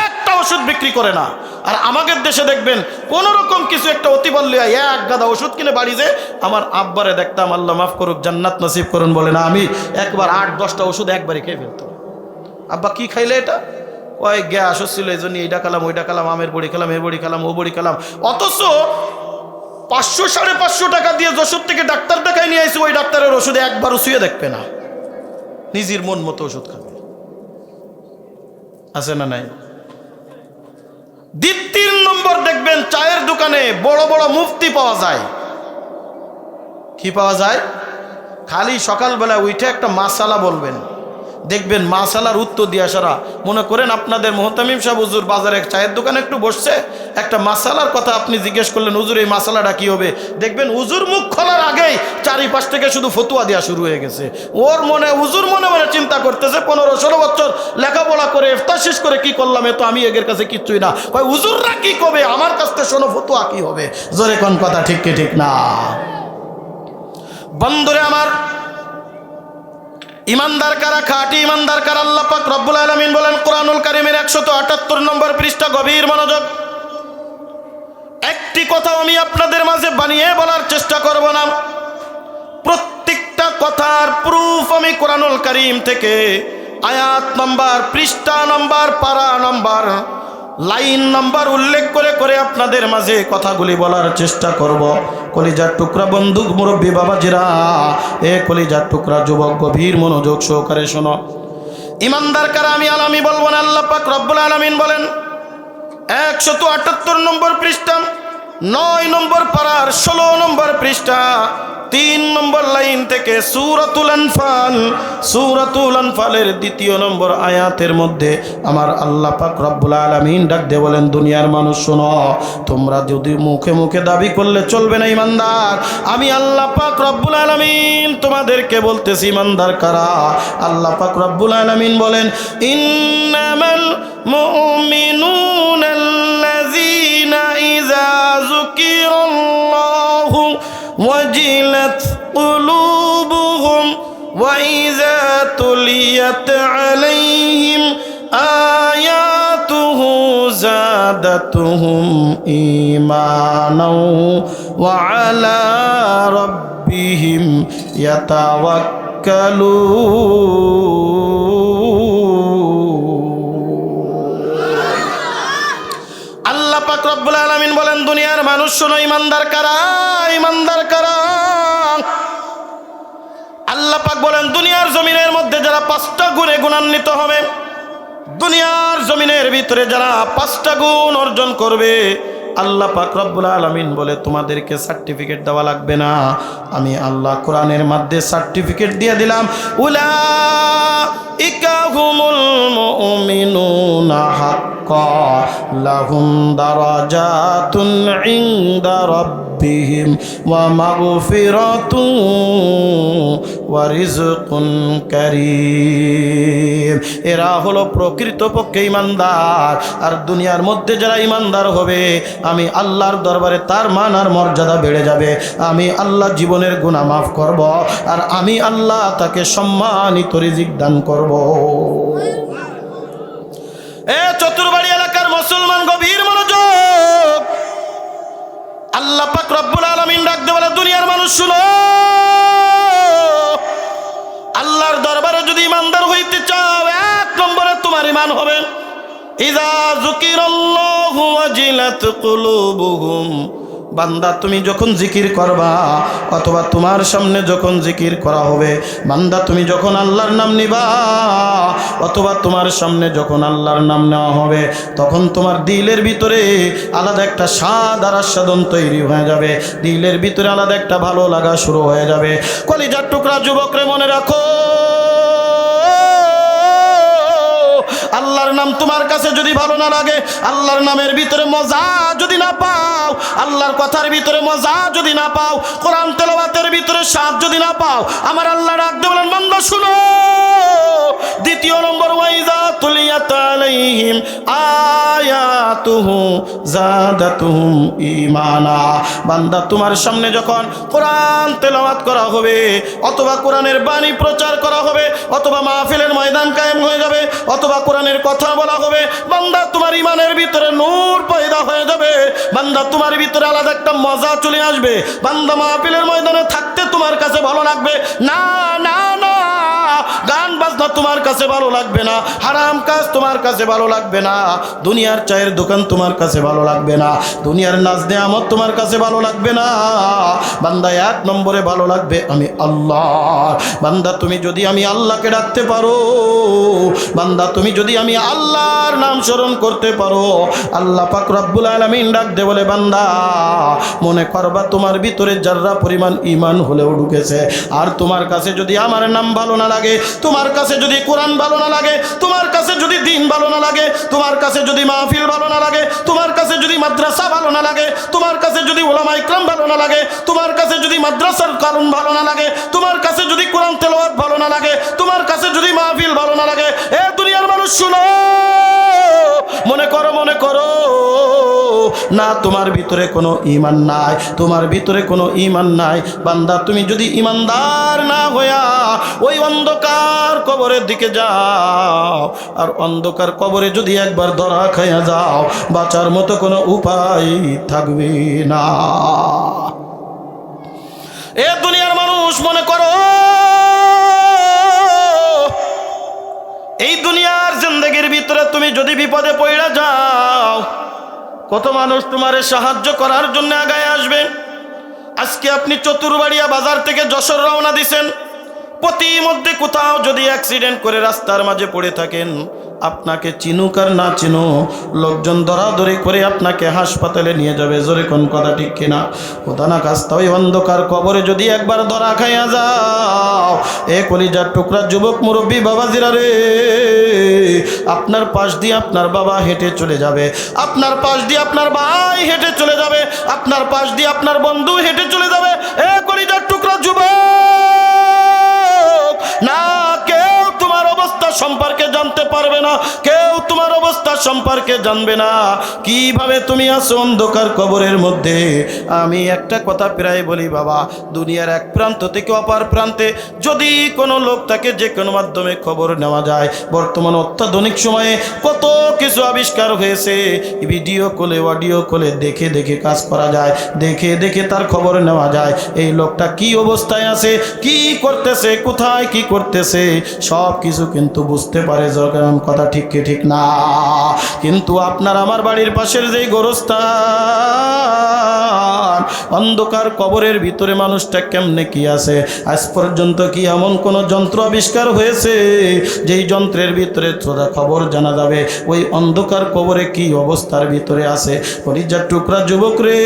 একটা ওষুধ বিক্রি করে না। আর আমাদের দেশে দেখবেন কোন রকম কিছু একটা অতি বললে এক গাদা ওষুধ কিনে বাড়ি যে। আমার আব্বারে দেখতাম, আল্লাহ মাফ করুক, জান্নাত নসিব করুন, বলে না আমি একবার 8-10টা ওষুধ একবারই খেয়ে ফেলতো। আব্বা কি খাইলে এটা? ওই গ্যাস হচ্ছিল এই জন্য এইটা খেলাম, ওইটা খেলাম, আমের বড়ি খেলাম, এর বড়ি খেলাম, ও বড়ি খেলাম। অথচ 500-550 টাকা দিয়ে ওষুধ থেকে ডাক্তার দেখাই নিয়ে আসি, ওই ডাক্তারের ওষুধে একবারও শুয়ে দেখবে না, নিজের মন মতো ওষুধ খাবে। আছে না নাই? 3 নম্বর দেখবেন চায়ের দোকানে বড় বড় মুফতি পাওয়া যায়। কি পাওয়া যায়? খালি সকালবেলা উঠে একটা মাসালা বলবেন, দেখবেন মাসালার উত্তর দিয়া সারা মনে করেন আপনাদের মোহতামিম সাহেব হুজুর বাজারে এক চায়ের দোকানে একটু বসছে, একটা মাসালার কথা আপনি জিজ্ঞেস করলেন, হুজুর এই মাসালাটা কি হবে, দেখবেন হুজুর মুখ খোলার আগেই চারিপাশ থেকে শুধু ফতুয়া দেওয়া শুরু হয়ে গেছে। ওর মনে হুজুর মনে মনে চিন্তা করতেছে 15-16 বছর লেখাপড়া করে ইফতার শেষ করে কি করলাম, এ তো আমি এদের কাছে কিচ্ছুই না, ভাই হুজুররা কি কবে, আমার কাছ থেকে শোনো ফতুয়া কি হবে। জোরে কোন কথা ঠিক কি ঠিক না? বন্ধুরে আমার, ইমানদার কারা, খাঁটি ইমানদার কারা? আল্লাহ পাক রব্বুল আলামিন বলেন কোরআনুল কারীমের 178 নম্বর পৃষ্ঠা, গভীর মনোযোগ। একটি কথা আমি আপনাদের মাঝে বানিয়ে বলার চেষ্টা করব না, প্রত্যেকটা কথার প্রুফ আমি কোরআনুল কারীম থেকে আয়াত নাম্বার, পৃষ্ঠা নাম্বার, পারা নাম্বার, লাইন নাম্বার উল্লেখ করে করে আপনাদের মাঝে কথাগুলি বলার চেষ্টা করব। কলিজার টুকরা বন্ধু মুরব্বী বাবাজিরা, এ কলিজার টুকরা যুবক, গভীর মনোযোগ সহকারে শোনো। ইমানদার কারা আমি বলবো না, আল্লাহ পাক রব্বুল আলামিন বলেন 178 নম্বর পৃষ্ঠা, 9 নম্বর পারার 16 নম্বর পৃষ্ঠা, 3 নম্বর লাইন থেকে সূরাতুল আনফালের 2 নম্বর আয়াতের মধ্যে আমার আল্লাহ পাক রব্বুল আলামিন ডাক দিয়ে বলেন, দুনিয়ার মানুষ শোনো, তোমরা যদি মুখে মুখে দাবি করলে চলবে না ইমানদার, আমি আল্লাহ পাক রব্বুল আলামিন তোমাদেরকে বলতেছি ইমানদার কারা। আল্লাহ পাক রব্বুল আলামিন বলেন, ইন্নামাল মুমিনুনাল্লাযীনা ইযা যুকিরাল্লাহু ওয়াজিলাত কুলুবুহুম ওয়া ইযা তুলিয়াত আলাইহিম আয়াতুহু যাদাতুহুম ঈমানাও ওয়া আলা রাব্বিহিম ইয়াতাওয়াক্কালুন। আল্লাহ পাক রব্বুল আলামিন বলেন, দুনিয়ার মানুষ শোনো, ইমানদার কারা, ইমানদার কারা? আল্লাহ পাক বলেন, দুনিয়ার জমিনের মধ্যে যারা 5টা গুণে গুণান্বিত হবে, দুনিয়ার জমিনের ভিতরে যারা 5টা গুণ অর্জন করবে, আল্লাহ পাক রব্বুল আলামিন বলে তোমাদেরকে সার্টিফিকেট দেওয়া লাগবে না, আমি আল্লাহ কোরআনের মধ্যে সার্টিফিকেট দিয়ে দিলাম। উলাইকা হুমুল মুমিনুনা হাক্কান লাহুম দারাজাতুন ইনদা রাব্বিহিম ওয়া মাগফিরাতুন ওয়া রিজকুন কারীম। এরা হলো প্রকৃতপক্ষে ইমানদার। আর দুনিয়ার মধ্যে যারা ইমানদার হবে, আমি আল্লাহর দরবারে তার মান আর মর্যাদা বেড়ে যাবে, আমি আল্লাহ জীবনের গুনাহ মাফ করব, আর আমি আল্লাহ তাকে সম্মানিত রিজিক দান করব। এ চতুরবাড়ি এলাকার মুসলমান, গভীর মনোযোগ। আল্লাহ পাক রব্বুল আলামিন ডাকতে বলে, দুনিয়ার মানুষ শুনো, আল্লাহর দরবারে যদি ইমানদার হইতে চাও, 1 নম্বরে তোমার ঈমান হবে ইযা যুকিরাল্লাহু ওয়াজিলাত কুলুবুহুম। বান্দা তুমি যখন জিকির করবা, অথবা তোমার সামনে যখন জিকির করা হবে, বান্দা তুমি যখন আল্লাহর নাম নিবা, অথবা তোমার সামনে যখন আল্লাহর নাম নেওয়া হবে, তখন তোমার দিলের ভিতরে আলাদা একটা স্বাদ আর আস্বাদন তৈরি হয়ে যাবে, দিলের ভিতরে আলাদা একটা ভালো লাগা শুরু হয়ে যাবে। কলিজার টুকরা যুবকরে মনে রাখো, আল্লাহর নাম তোমার কাছে যদি ভালো না লাগে, আল্লাহর নামের ভিতরে মজা যদি না পাও, আল্লাহর কথার ভিতরে মজা যদি না পাও, কোরআন তেলাওয়াতের ভিতরে স্বাদ যদি না পাও, আমার আল্লাহ রাখতে বলেন, বান্দা শুনো, 2 নম্বর, ওয়াইজা তুলিয়াত আলাইহিম আয়াতুহু যাদাতুহুম ঈমানা। বান্দা তোমার সামনে যখন কোরআন তেলাওয়াত করা হবে, অথবা কোরআনের বাণী প্রচার করা হবে, অথবা মাহফিলের ময়দান কায়েম হয়ে যাবে, অথবা কোরআনের কথা বলা হবে, বান্দা তোমার ঈমানের ভিতরে নূর পয়দা হয়ে যাবে, বান্দা তোমার ভিতরে আলাদা একটা মজা চলে আসবে, বান্দা মাহফিলের ময়দানে থাকতে তোমার কাছে ভালো লাগবে না, না না, গান বাজনা তোমার কাছে ভালো লাগবে না, হারাম কাজ তোমার কাছে ভালো লাগবে না, দুনিয়ার চায়ের দোকান তোমার কাছে ভালো লাগবে না, দুনিয়ার নাচ নেয়ামত তোমার কাছে ভালো লাগবে না। বান্দা 1 নম্বরে ভালো লাগবে আমি আল্লাহ। বান্দা তুমি যদি আমি আল্লাহকে ডাকতে পারো, বান্দা তুমি যদি আমি আল্লাহর নাম স্মরণ করতে পারো, আল্লাহ পাক রব্বুল আলামিন ডাক দে বলে, বান্দা মনে করবা তোমার ভিতরে যাররা পরিমাণ ঈমান হলেও ঢুকেছে, আর তোমার কাছে যদি আমার নাম ভালো না লাগে, লাগে, তোমার কাছে যদি কোরআন ভালো না লাগে, তোমার কাছে যদি দিন ভালো না লাগে, তোমার কাছে যদি মাহফিল ভালো না লাগে, তোমার কাছে যদি মাদ্রাসা ভালো না লাগে, তোমার কাছে যদি উলামা ইকরাম ভালো না লাগে, তোমার কাছে যদি মাদ্রাসার কানুন ভালো না লাগে, তোমার কাছে যদি কোরআন তেলাওয়াত ভালো না লাগে, তোমার কাছে যদি মাহফিল ভালো না লাগে, এ দুনিয়ার মানুষ শুনো, মনে করো না তোমার ভিতরে কোনো ঈমান নাই, তোমার ভিতরে কোনো ঈমান নাই। বান্দা তুমি যদি ঈমানদার না হইয়া ওই অন্ধকার কবরের দিকে যাও, আর অন্ধকার কবরে যদি একবার ধরা খাইয়া যাও, বাঁচার মতো কোনো উপায় থাকবে না। এ দুনিয়ার মানুষ মনে করো, এই দুনিয়ার জিন্দেগির ভিতরে তুমি যদি বিপদে পড়ে যাও, কত মানুষ তোমারে সাহায্য করার জন্য আগায় আসবে। আজকে আপনি চতুরবাড়িয়া বাজার থেকে যশোর রওনা দিছেন, প্রতিমধ্যে কোথাও যদি অ্যাক্সিডেন্ট করে রাস্তার মাঝে পড়ে থাকেন, আপনাকে চিনুক আর না চিনো, লোকজন দরাদরি করে আপনাকে হাসপাতালে নিয়ে যাবে। জোরে কোন কথা ঠিক কিনা? কোথানা কাজটা ওই অন্ধকার কবরে যদি একবার ধরা খাইয়া যাও, এ কলিজার টুকরা যুবক মুরব্বী বাবাজিরা রে, আপনার পাশ দিয়ে আপনার বাবা হেঁটে চলে যাবে, আপনার পাশ দিয়ে আপনার ভাই হেঁটে চলে যাবে, আপনার পাশ দিয়ে আপনার বন্ধু হেঁটে চলে যাবে। এ কলিজার টুকরা যুবক, না কেউ তোমার অবস্থা সম্পর্কে জানতে পারবে না, কেউ তোমার অবস্থা সম্পর্কে জানবে না, কিভাবে তুমি আছো অন্ধকার কবরের মধ্যে। আমি একটা কথা প্রায় বলি বাবা, দুনিয়ার এক প্রান্ত থেকে অপর প্রান্তে যদি কোনো লোক তাকে যে কোনো মাধ্যমে খবর নেওয়া যায়। বর্তমান অত্যাধুনিক সময়ে কত কিছু আবিষ্কার হয়েছে, ভিডিও কলে অডিও কলে দেখে দেখে কাজ করা যায়, দেখে দেখে তার খবর নেওয়া যায়। এই লোকটা কি অবস্থায় আছে, কি করতেছে, কোথায় কি করতেছে, সব কিছু কিন্তু বুঝতে পারে। যখন কথা ঠিক কি ঠিক না? কিন্তু আপনার আমার বাড়ির পাশের যেই গোরস্থান, অন্ধকার কবরের ভিতরে মানুষটা কেমনে কি আছে, আজ পর্যন্ত কি এমন কোন যন্ত্র আবিষ্কার হয়েছে যেই যন্ত্রের ভিতরে তোরা খবর জানা যাবে ওই অন্ধকার কবরে কি অবস্থার ভিতরে আছে? কলিজার টুকরা যুবক রে,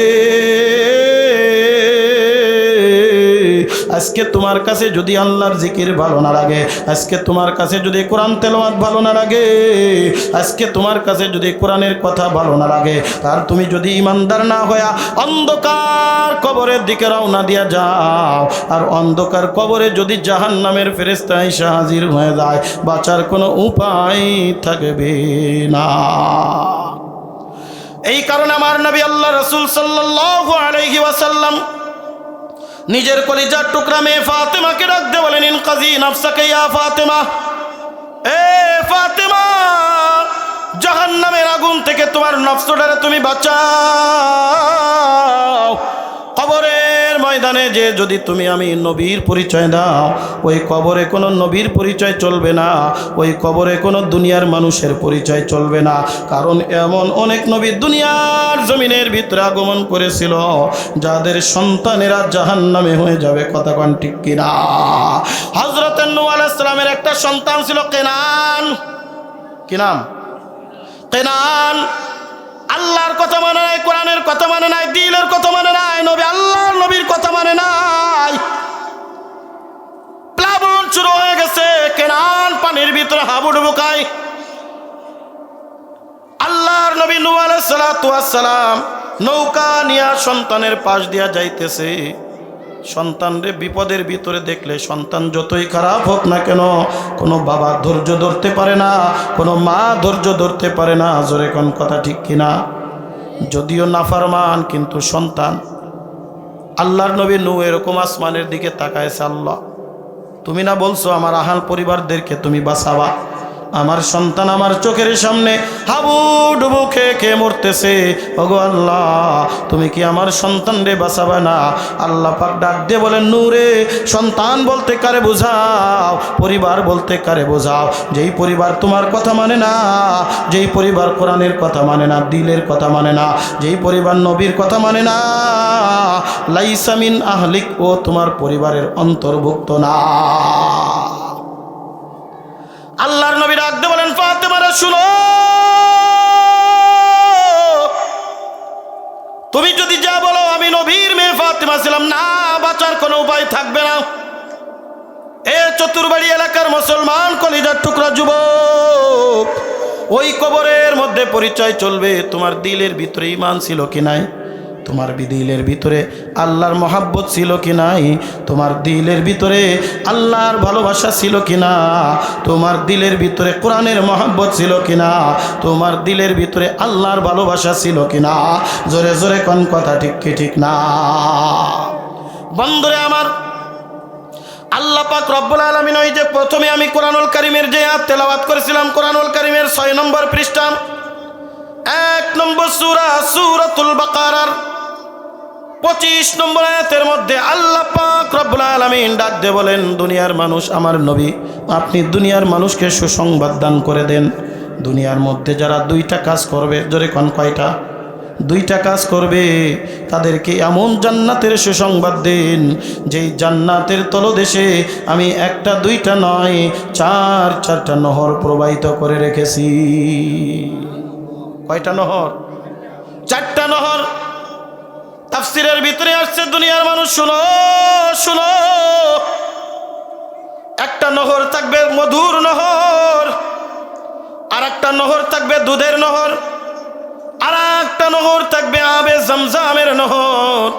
আজকে তোমার কাছে যদি আল্লাহর জিকির ভালো না লাগে, আজকে তোমার কাছে যদি কোরআন তেলাওয়াত ভালো না লাগে, আজকে তোমার কাছে যদি কোরআনের কথা ভালো না লাগে, আর তুমি যদি ইমানদার না হয়া অন্ধকার কবরের দিকে রওনা দিয়া যাও, আর অন্ধকার কবরে যদি জাহান্নামের ফেরেশতা এসে হাজির হয়ে যায়, বাঁচার কোনো উপায় থাকবে না। এই কারণে আমার নবী আল্লাহ রাসূল সাল্লাল্লাহু আলাইহি ওয়াসাল্লাম নিজের কলিজার টুকরা মেয়ে ফাতেমাকে ডাকতে বলেন, ইনকাজি নাফসাকা ইয়া ফাতেমা, এ ফাতেমা, জাহান্নামের আগুন থেকে তোমার নফসটারে তুমি বাঁচাও। কবরের ময়দানে যে যদি তুমি আমি নবীর পরিচয় দাও, ওই কবরে কোনো নবীর পরিচয় চলবে না, ওই কবরে কোনো দুনিয়ার মানুষের পরিচয় চলবে না। কারণ এমন অনেক নবী দুনিয়ার জমিনের ভিতরে আগমন করেছিল যাদের সন্তানেরা জাহান্নামে হয়ে যাবে। কথা কোন ঠিক কিনা? হযরত নূহ আলাইহিস সালামের একটা সন্তান ছিল কেনান। কি নাম? কেনান। আল্লাহর কথা মানে নাই, কোরআনের কথা মানে নাই, দিলের কথা মানে নাই, নবী আল্লাহর নবীর কথা মানে নাই। প্লাবন শুরু হয়ে গেছে, কেনান পানির ভিতরে হাবুডুবু খায়। আল্লাহর নবী নূহ আলাইহিস সালাতু ওয়াস সালাম নৌকা নিয়ে সন্তানের পাশ দিয়া যাইতেছে। সন্তানরে বিপদের ভিতরে দেখলে সন্তান যতই খারাপ হোক না কেন, কোনো বাবা ধৈর্য ধরতে পারে না, কোনো মা ধৈর্য ধরতে পারে না। জোরে কোন কথা ঠিক কিনা? যদিও নাফরমান কিন্তু সন্তান। আল্লাহর নবী নূহ এরকম আসমানের দিকে তাকায়ছে, আল্লাহ তুমি না বলছো আমার আহাল পরিবারদেরকে তুমি বাঁচাবা, আমার সন্তান আমার চোখের সামনে হাবুডুবু খেয়ে খেয়ে মরতেছে, ওগো আল্লাহ তুমি কি আমার সন্তান রে বাঁচাবে না? আল্লাহ পাক ডাক দিয়ে বলেন, নূরে সন্তান বলতে কারে বোঝাও, পরিবার বলতে কারে বোঝাও? যেই পরিবার তোমার কথা মানে না, যেই পরিবার কোরআনের কথা মানে না, দিলের কথা মানে না, যেই পরিবার নবীর কথা মানে না, লাইসা মিন আহলিক, ও তোমার পরিবারের অন্তর্ভুক্ত না। আল্লাহর নবী ডাকতে বলেন, ফাতেমারে শুনো, তুমি যদি যা বলো আমি নবীর মেয়ে ফাতেমা ছিলাম না, বাঁচার কোনো উপায় থাকবে না। এ চতুরবাড়ি এলাকার মুসলমান কলিজার টুকরা যুবক, ওই কবরের মধ্যে পরিচয় চলবে তোমার দিলের ভিতরে ঈমান ছিল কি নাই, তোমার দিলের ভিতরে আল্লাহর মহাব্বত ছিল কি নাই, তোমার দিলের ভিতরে আল্লাহর ভালোবাসা ছিল কি না, তোমার দিলের ভিতরে কোরআনের মহাব্বত ছিল কি না, তোমার দিলের ভিতরে আল্লাহর ভালোবাসা ছিল কি না। জোরে জোরে কোন কথা ঠিক কি ঠিক না? বন্ধুরে আমার, আল্লাহ পাক রব্বুল আলামিন, ওই যে প্রথমে আমি কোরআনুল কারীমের যে আয়াত তেলাওয়াত করেছিলাম, কোরআনুল কারীমের 6 নম্বর পৃষ্ঠা 1 নম্বর সূরা সূরাতুল বাকারার 25 নম্বর আয়াতের মধ্যে আল্লাহ পাক রব্বুল আলামিন ডাক দিয়ে বলেন, দুনিয়ার মানুষ, আমার নবী আপনি দুনিয়ার মানুষকে সুসংবাদ দান করে দেন। দুনিয়ার মধ্যে যারা 2টা কাজ করবে, জোরে কোন কয়টা? 2টা কাজ করবে, তাদেরকে এমন জান্নাতের সুসংবাদ দেন যেই জান্নাতের তলদেশে আমি 1টা 2টা নয় 4টা নহর প্রবাহিত করে রেখেছি। কয়টা নহর? 4টা নহর। তাফসীরের ভিতরে আসছে, দুনিয়ার মানুষ শুনো শুনো, একটা নহর থাকবে মধুর নহর, আর একটা নহর থাকবে দুধের নহর, আর একটা নহর থাকবে আবে জমজমের নহর,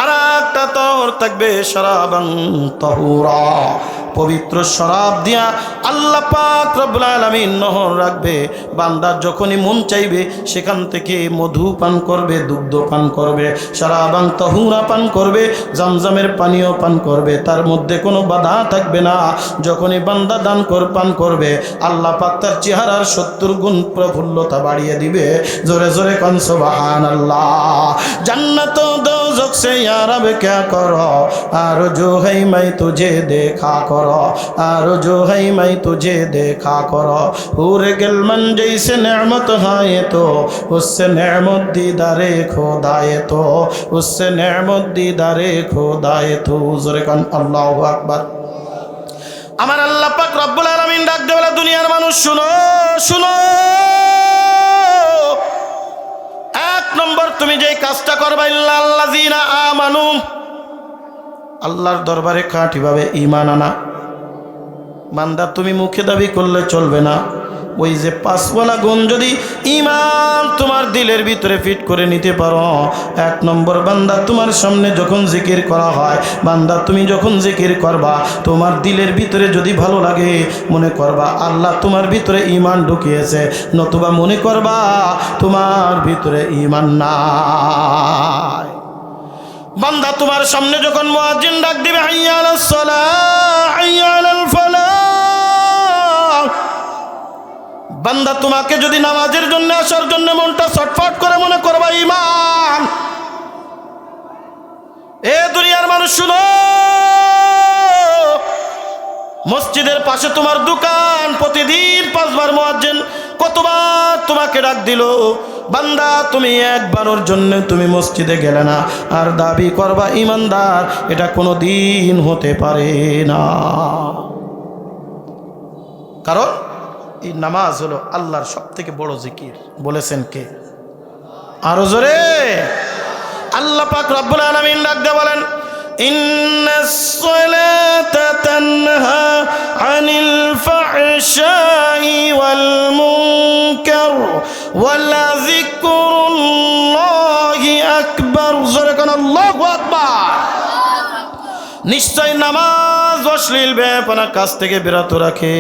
আর একটা নহর থাকবে শরাবান তাহুরা, পবিত্র শরাব দিয়া আল্লাহ পাক রব্বুল আলামিন নহর রাখবে। বান্দা যখনই মন চাইবে সেখান থেকে মধু পান করবে, দুগ্ধ পান করবে, শরাবান তাহুরা পান করবে, জমজমের পানীয় পান করবে, তার মধ্যে কোনো বাধা থাকবে না। যখনই বান্দা পান করবে আল্লাহ পাক তার চেহারার 70 গুণ প্রফুল্লতা বাড়িয়ে দিবে। জোরে জোরে কোন সুবহানাল্লাহ। জান্নাত দোজখ से या रब क्या करो, आरज़ू है मैं तुझे देखा करो, आरज़ू है मैं तुझे देखा करो, पूरे गिलमन जैसे नेमत है तो उससे नेमत दीदारे खुदाए, तो उससे नेमत दीदारे खुदाए तो। जोरे कन अल्लाहु আকবার। আমার আল্লাহ পাক রব্বুল আলামিন ডাক দিয়ে বলে, দুনিয়ার মানুষ শুনো শুনো, 1 নম্বর তুমি যেই কাজটা করবা, ইল্লাল্লাযিনা আমানু, আল্লাহর দরবারে খাঁটিভাবে ঈমান আনা। বান্দা তুমি মুখে দাবি করলে চলবে না, ওই যে 5ওয়ালা গুণ যদি ঈমান তোমার দিলের ভিতরে ফিট করে নিতে পারো। 1 নম্বর, বান্দা তোমার সামনে যখন জিকির করা হয়, বান্দা তুমি যখন জিকির করবা, তোমার দিলের ভিতরে যদি ভালো লাগে, মনে করবা আল্লাহ তোমার ভিতরে ঈমান ঢুকিয়েছে, নতুবা মনে করবা তোমার ভিতরে ঈমান নাই। বান্দা তোমার সামনে যখন মুয়াজ্জিন ডাক দিবে, হাইয়া আলাস সালাহ হাইয়া আলাল ফালাহ, বান্দা তোমাকে যদি নামাজের জন্য আসার জন্য মনটা ছটফট করে, মনে করবা ঈমান। এ দুনিয়ার মানুষ শুনো, মসজিদের পাশে তোমার দোকান, প্রতিদিন 5 বার মুয়াজ্জিন কতবার তোমাকে ডাক দিল, বান্দা তুমি একবারের জন্য তুমি মসজিদে গেলে না, আর দাবি করবা ঈমানদার, এটা কোনো দিন হতে পারে না। কারণ এই নামাজ হলো আল্লাহর সবথেকে বড় জিকির। বলেছেন কে? আরো জোরে। আল্লাহ পাক রব্বুল আলামিন ডাক দিয়ে বলেন, ইন্নাস সালাতা তানহা আনিল ফাহশাই ওয়াল মুনকার ওয়ালা যিকরুল্লাহি আকবার। জোরে কোন আল্লাহু আকবার। নিশ্চয় নামাজ অশ্লীল বেপনা কাজ থেকে বিরত রাখে,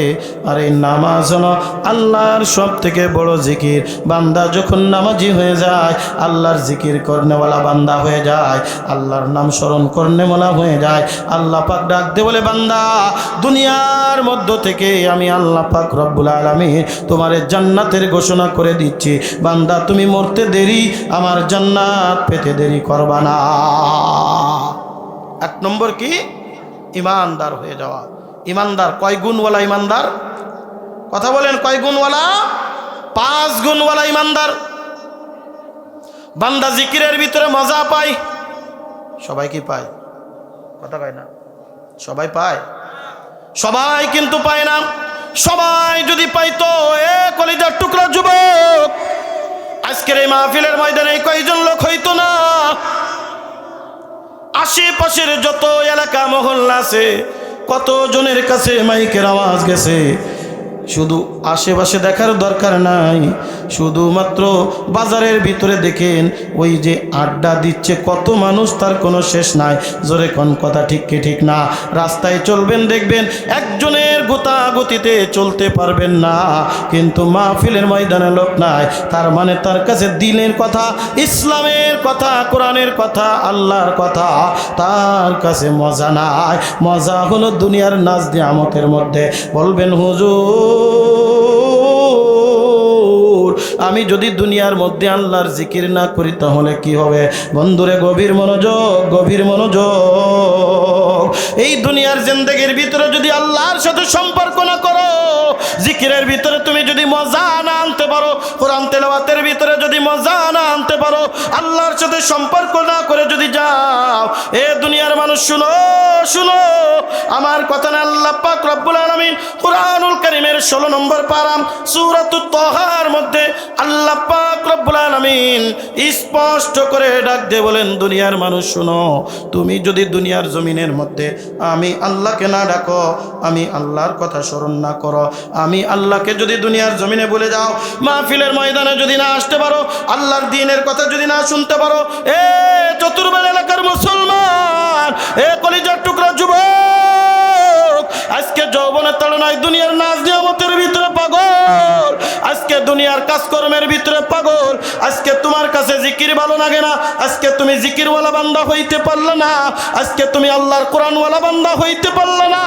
আর এই নামাজ হলো আল্লাহর সব থেকে বড় জিকির। বান্দা যখন নামাজি হয়ে যায়, আল্লাহর জিকির করনেওয়ালা বান্দা হয়ে যায়, আল্লাহর নাম স্মরণ করনেওয়ালা হয়ে যায়। আল্লাহ পাক ডাক দিয়ে বলে, বান্দা দুনিয়ার মধ্য থেকে আমি আল্লাহ পাক রব্বুল আলামিন তোমারে জান্নাতের ঘোষণা করে দিচ্ছি। বান্দা তুমি মরতে দেরি, আমার জান্নাত পেতে দেরি করবা না। 1 নম্বর কি? ইমানদার হয়ে যাওয়া। ইমানদার কয় গুণওয়ালা ইমানদার? কথা বলেন, কয় গুণওয়ালা? 5 গুণওয়ালা ইমানদার। বান্দা জিকিরের ভিতরে মজা পায়। সবাই কি পায়? কথা কয় না। সবাই পায়? সবাই কিন্তু পায় না। সবাই যদি পাইতো, এ কলিজার টুকরা যুবক, আজকের এই মাহফিলের ময়দানে কয়জন লোক হইতো না? আশেপাশের যত এলাকা মহল্লা আছে, কতজনের কাছে মাইকের আওয়াজ গেছে। শুধু আশেপাশে দেখার দরকার নাই, শুধুমাত্র বাজারের ভিতরে দেখেন ওই যে আড্ডা দিচ্ছে কত মানুষ, তার কোনো শেষ নাই। জোরে কোন কথা ঠিক কি ঠিক না? রাস্তায় চলবেন দেখবেন একজনের গোতাগতিতে চলতে পারবেন না, কিন্তু মাহফিলের ময়দানে লোক নাই, তার মানে তার কাছে দিনের কথা, ইসলামের কথা, কোরআনের কথা, আল্লাহর কথা তার কাছে মজা নাই। মজা হলো দুনিয়ার নাজ নিয়ামতের মধ্যে। বলবেন হুজুর আমি যদি দুনিয়ার মধ্যে আল্লাহর জিকির না করি তাহলে কি হবে? বন্ধুরে গভীর মনোযোগ, গভীর মনোযোগ। এই দুনিয়ার জিন্দেগির ভিতরে যদি আল্লাহর সাথে সম্পর্ক না করো, জিকিরের ভিতরে তুমি যদি মজা না আনতে পারো, কোরআন তেলাওয়াতের ভিতরে যদি মজা না আনতে পারো, আল্লাহর সাথে সম্পর্ক না করে যদি যাও, এ দুনিয়ার মানুষ শুনো, শুনো আমার কথা না। আল্লাহ পাক রব্বুল আলামিন কুরআনুল কারীমের 16 নম্বর পারা সূরাতুত তাহার মধ্যে আল্লাহ পাক রব্বুল আলামিন স্পষ্ট করে ডাক দিয়ে বলেন, দুনিয়ার মানুষ শুনো, তুমি যদি দুনিয়ার জমিনের মধ্যে আমি আল্লাহকে না ডাকো, আমি আল্লাহর কথা স্মরণ না করো, আমি আল্লাহকে যদি দুনিয়ার জমিনে ভুলে যাও, মাহফিলের ময়দানে যদি না আসতে পারো, আল্লাহর দ্বীনের কথা যদি না শুনতে পারো, এ চতুর্বেল এলাকার মুসলমান, এ কলিজার টুকরা যুবক, আজকে যৌবনের তাড়নায় দুনিয়ার নাজ নিয়ামতের ভিতরে পাগল, আজকে দুনিয়ার কাজকর্মের ভিতরে পাগল, আজকে তোমার কাছে জিকির ভালো লাগে না, আজকে তুমি জিকিরওয়ালা বান্দা হইতে পারলে না, আজকে তুমি আল্লাহর কোরআনওয়ালা বান্দা হইতে পারলে না।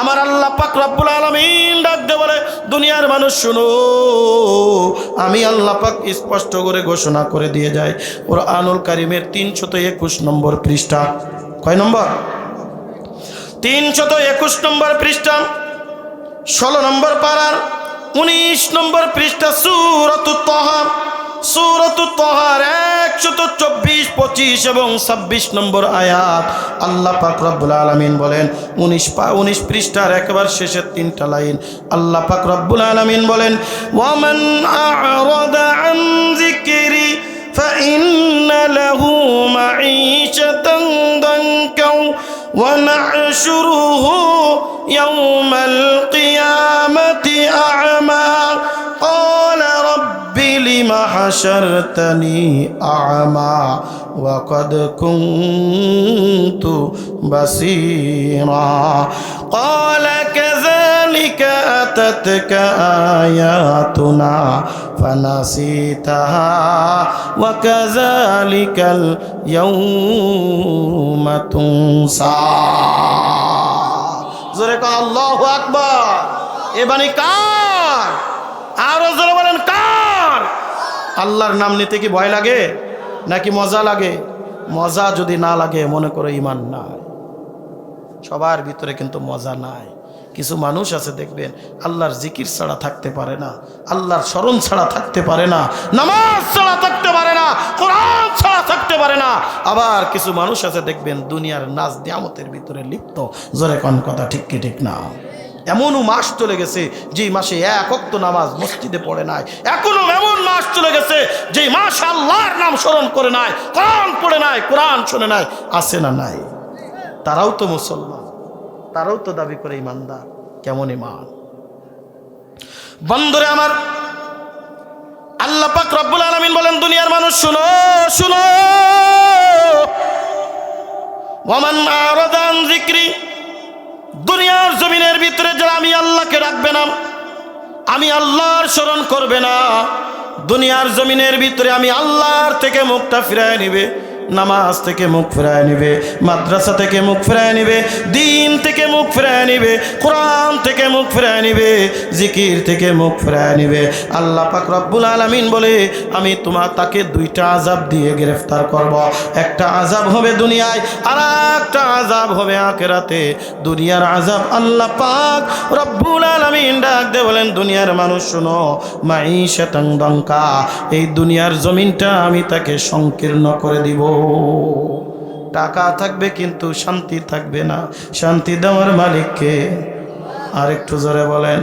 আমার আল্লাহ পাক রব্বুল আলামিন ডাক দিয়ে বলে, দুনিয়ার মানুষ শুনো, আমি আল্লাহ পাক স্পষ্ট করে ঘোষণা করে দিয়ে যায় কুরআনুল কারীমের 321 নম্বর পৃষ্ঠা। কয় নম্বর? 321 নম্বর পৃষ্ঠা, 16 নম্বর পারার 19 নম্বর পৃষ্ঠা, সূরাতুত তাহা, সূরাতুত তাহার 124, 25 এবং 26 নম্বর আয়াত। আল্লাহ পাক রব্বুল আলামিন বলেন 19 পৃষ্ঠার একেবারে শেষের 3টা লাইন, আল্লাহ পাক রব্বুল আলামিন বলেন, ওয়ামান আ'রাদা আন যিকরি فإن له معيشة ضنكا ونحشره يوم القيامة أعمى قال رب لم حشرتني أعمى وقد كنت بصيرا قال كذلك أتتك آياتنا فنسيتها وكذلك اليوم تنسى। জোরে কোন আল্লাহু আকবার। এ বাণী কার? আরো জোরে বলেন কার? আল্লাহর নাম নিতে কি ভয় লাগে নাকি মজা লাগে? মজা যদি না লাগে মনে করো ঈমান নাই। সবার ভিতরে কিন্তু মজা নাই। কিছু মানুষ আছে দেখবেন আল্লাহর জিকির ছাড়া থাকতে পারে না, আল্লাহর স্মরণ ছাড়া থাকতে পারে না, নামাজ ছাড়া থাকতে পারে না, কোরআন ছাড়া থাকতে পারে না। আবার কিছু মানুষ আছে দেখবেন দুনিয়ার নাজ নিয়ামতের ভিতরে লিপ্ত। জোরে কোন কথা ঠিক কি ঠিক না? এমনও মাস চলে গেছে যেই মাসে এক ওয়াক্ত নামাজ মসজিদে পড়ে নাই। এখনো এমন মাস চলে গেছে যেই মাস আল্লাহর নাম স্মরণ করে নাই, কোরআন পড়ে নাই, কোরআন শুনে নাই। আছে না নাই? তারাও তো মুসলমান, তারাও তো দাবি করে ইমানদার। কেমন ইমান? বন্ধুরে আমার, আল্লাহ পাক রব্বুল আলামিন বলেন, দুনিয়ার মানুষ শুনো, শুনো, ওয়ামান আ'রাদা আন যিকরি, দুনিয়ার জমিনের ভিতরে যারা আমি আল্লাহকে রাখবে না, আমি আল্লাহর স্মরণ করবে না, দুনিয়ার জমিনের ভিতরে আমি আল্লাহর থেকে মুখটা ফিরায় নিবে, নামাজ থেকে মুখ ফিরায় নিবে, মাদ্রাসা থেকে মুখ ফিরায় নিবে, দিন থেকে মুখ ফিরায় নিবে, কোরআন থেকে মুখ ফিরায় নিবে, জিকির থেকে মুখ ফিরায় নিবে। আল্লাহ পাক রব্বুল আলামিন বলে, আমি তাকে 2টা আযাব দিয়ে গ্রেফতার করব। একটা আযাব হবে দুনিয়ায়, আর একটা আযাব হবে আখিরাতে। দুনিয়ার আযাব আল্লাহ পাক রব্বুল আলামিন ডাক দিয়ে বলেন, দুনিয়ার মানুষ শুনো, মাঈশাতান দাঙ্কা, এই দুনিয়ার জমিনটা আমি তাকে সংকীর্ণ করে দিব। টাকা থাকবে কিন্তু শান্তি থাকবে না। শান্তি দেওয়ার মালিককে? আর একটু জোরে বলেন,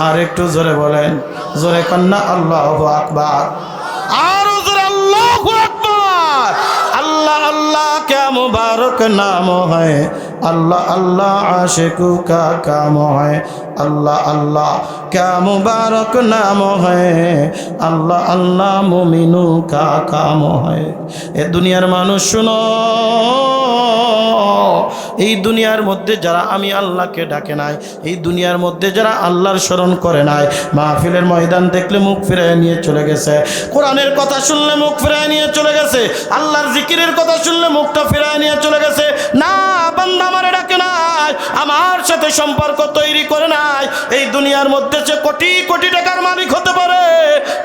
আর একটু জোরে বলেন, জোরে কন্যা আল্লাহু আকবার, আরো জোরে আল্লাহু আকবার। আল্লাহ আল্লাহ কেমন मुबारक नाम है, अल्लाह अल्लाह आशिकू का काम है, अल्लाह अल्लाह क्या मुबारक नाम है, अल्लाह अल्लाह मुमिनू का काम है। ए दुनियार मानुष शुनो, এই দুনিয়ার মধ্যে যারা আমি আল্লাহকে ডাকে নাই, এই দুনিয়ার মধ্যে যারা আল্লাহর স্মরণ করে নাই, মাহফিলের ময়দান দেখলে মুখ ফিরিয়ে নিয়ে চলে গেছে, কোরআনের কথা শুনলে মুখ ফিরিয়ে নিয়ে চলে গেছে, আল্লাহর জিকিরের কথা শুনলে মুখটা ফিরিয়ে নিয়ে চলে গেছে। না, বান্দা আমারে ডাকে নাই, আমার সাথে সম্পর্ক তৈরি করে নাই। এই দুনিয়ার মধ্যে সে কোটি কোটি টাকার মালিক হতে পারে,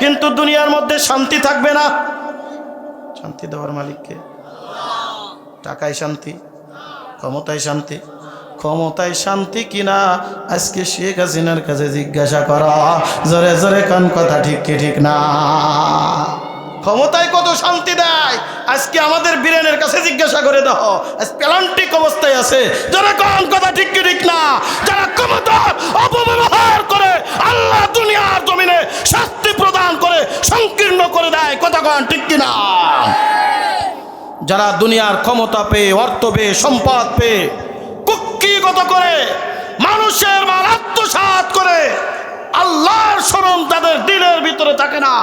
কিন্তু দুনিয়ার মধ্যে শান্তি থাকবে না। শান্তি দেওয়ার মালিককে? টাকায় শান্তি, ক্ষমতায় শান্তি। ক্ষমতায় শান্তি কিনা আজকে শেখ হাসিনার কাছে জিজ্ঞাসা করা। জোরে জোরে কান কথা ঠিক কি ঠিক না? ক্ষমতায় কত শান্তি দেয় আজকে আমাদের বীরেনের কাছে জিজ্ঞাসা করে দাও, আজ প্লান্টিক অবস্থায় আছে। জোরে কান কথা ঠিক কি ঠিক না? যারা ক্ষমতার অপব্যবহার করে আল্লাহ দুনিয়ার জমিনে শাস্তি প্রদান করে সংকীর্ণ করে দেয়, কথা কান ঠিক কি না? যারা দুনিয়ার ক্ষমতা পেয়ে, অর্থ পেয়ে, সম্পদ পেয়ে কুক্ষিগত করে মানুষের মাল আত্মসাৎ করে, আল্লাহর স্মরণ তাদের দিলের ভিতরে থাকে না,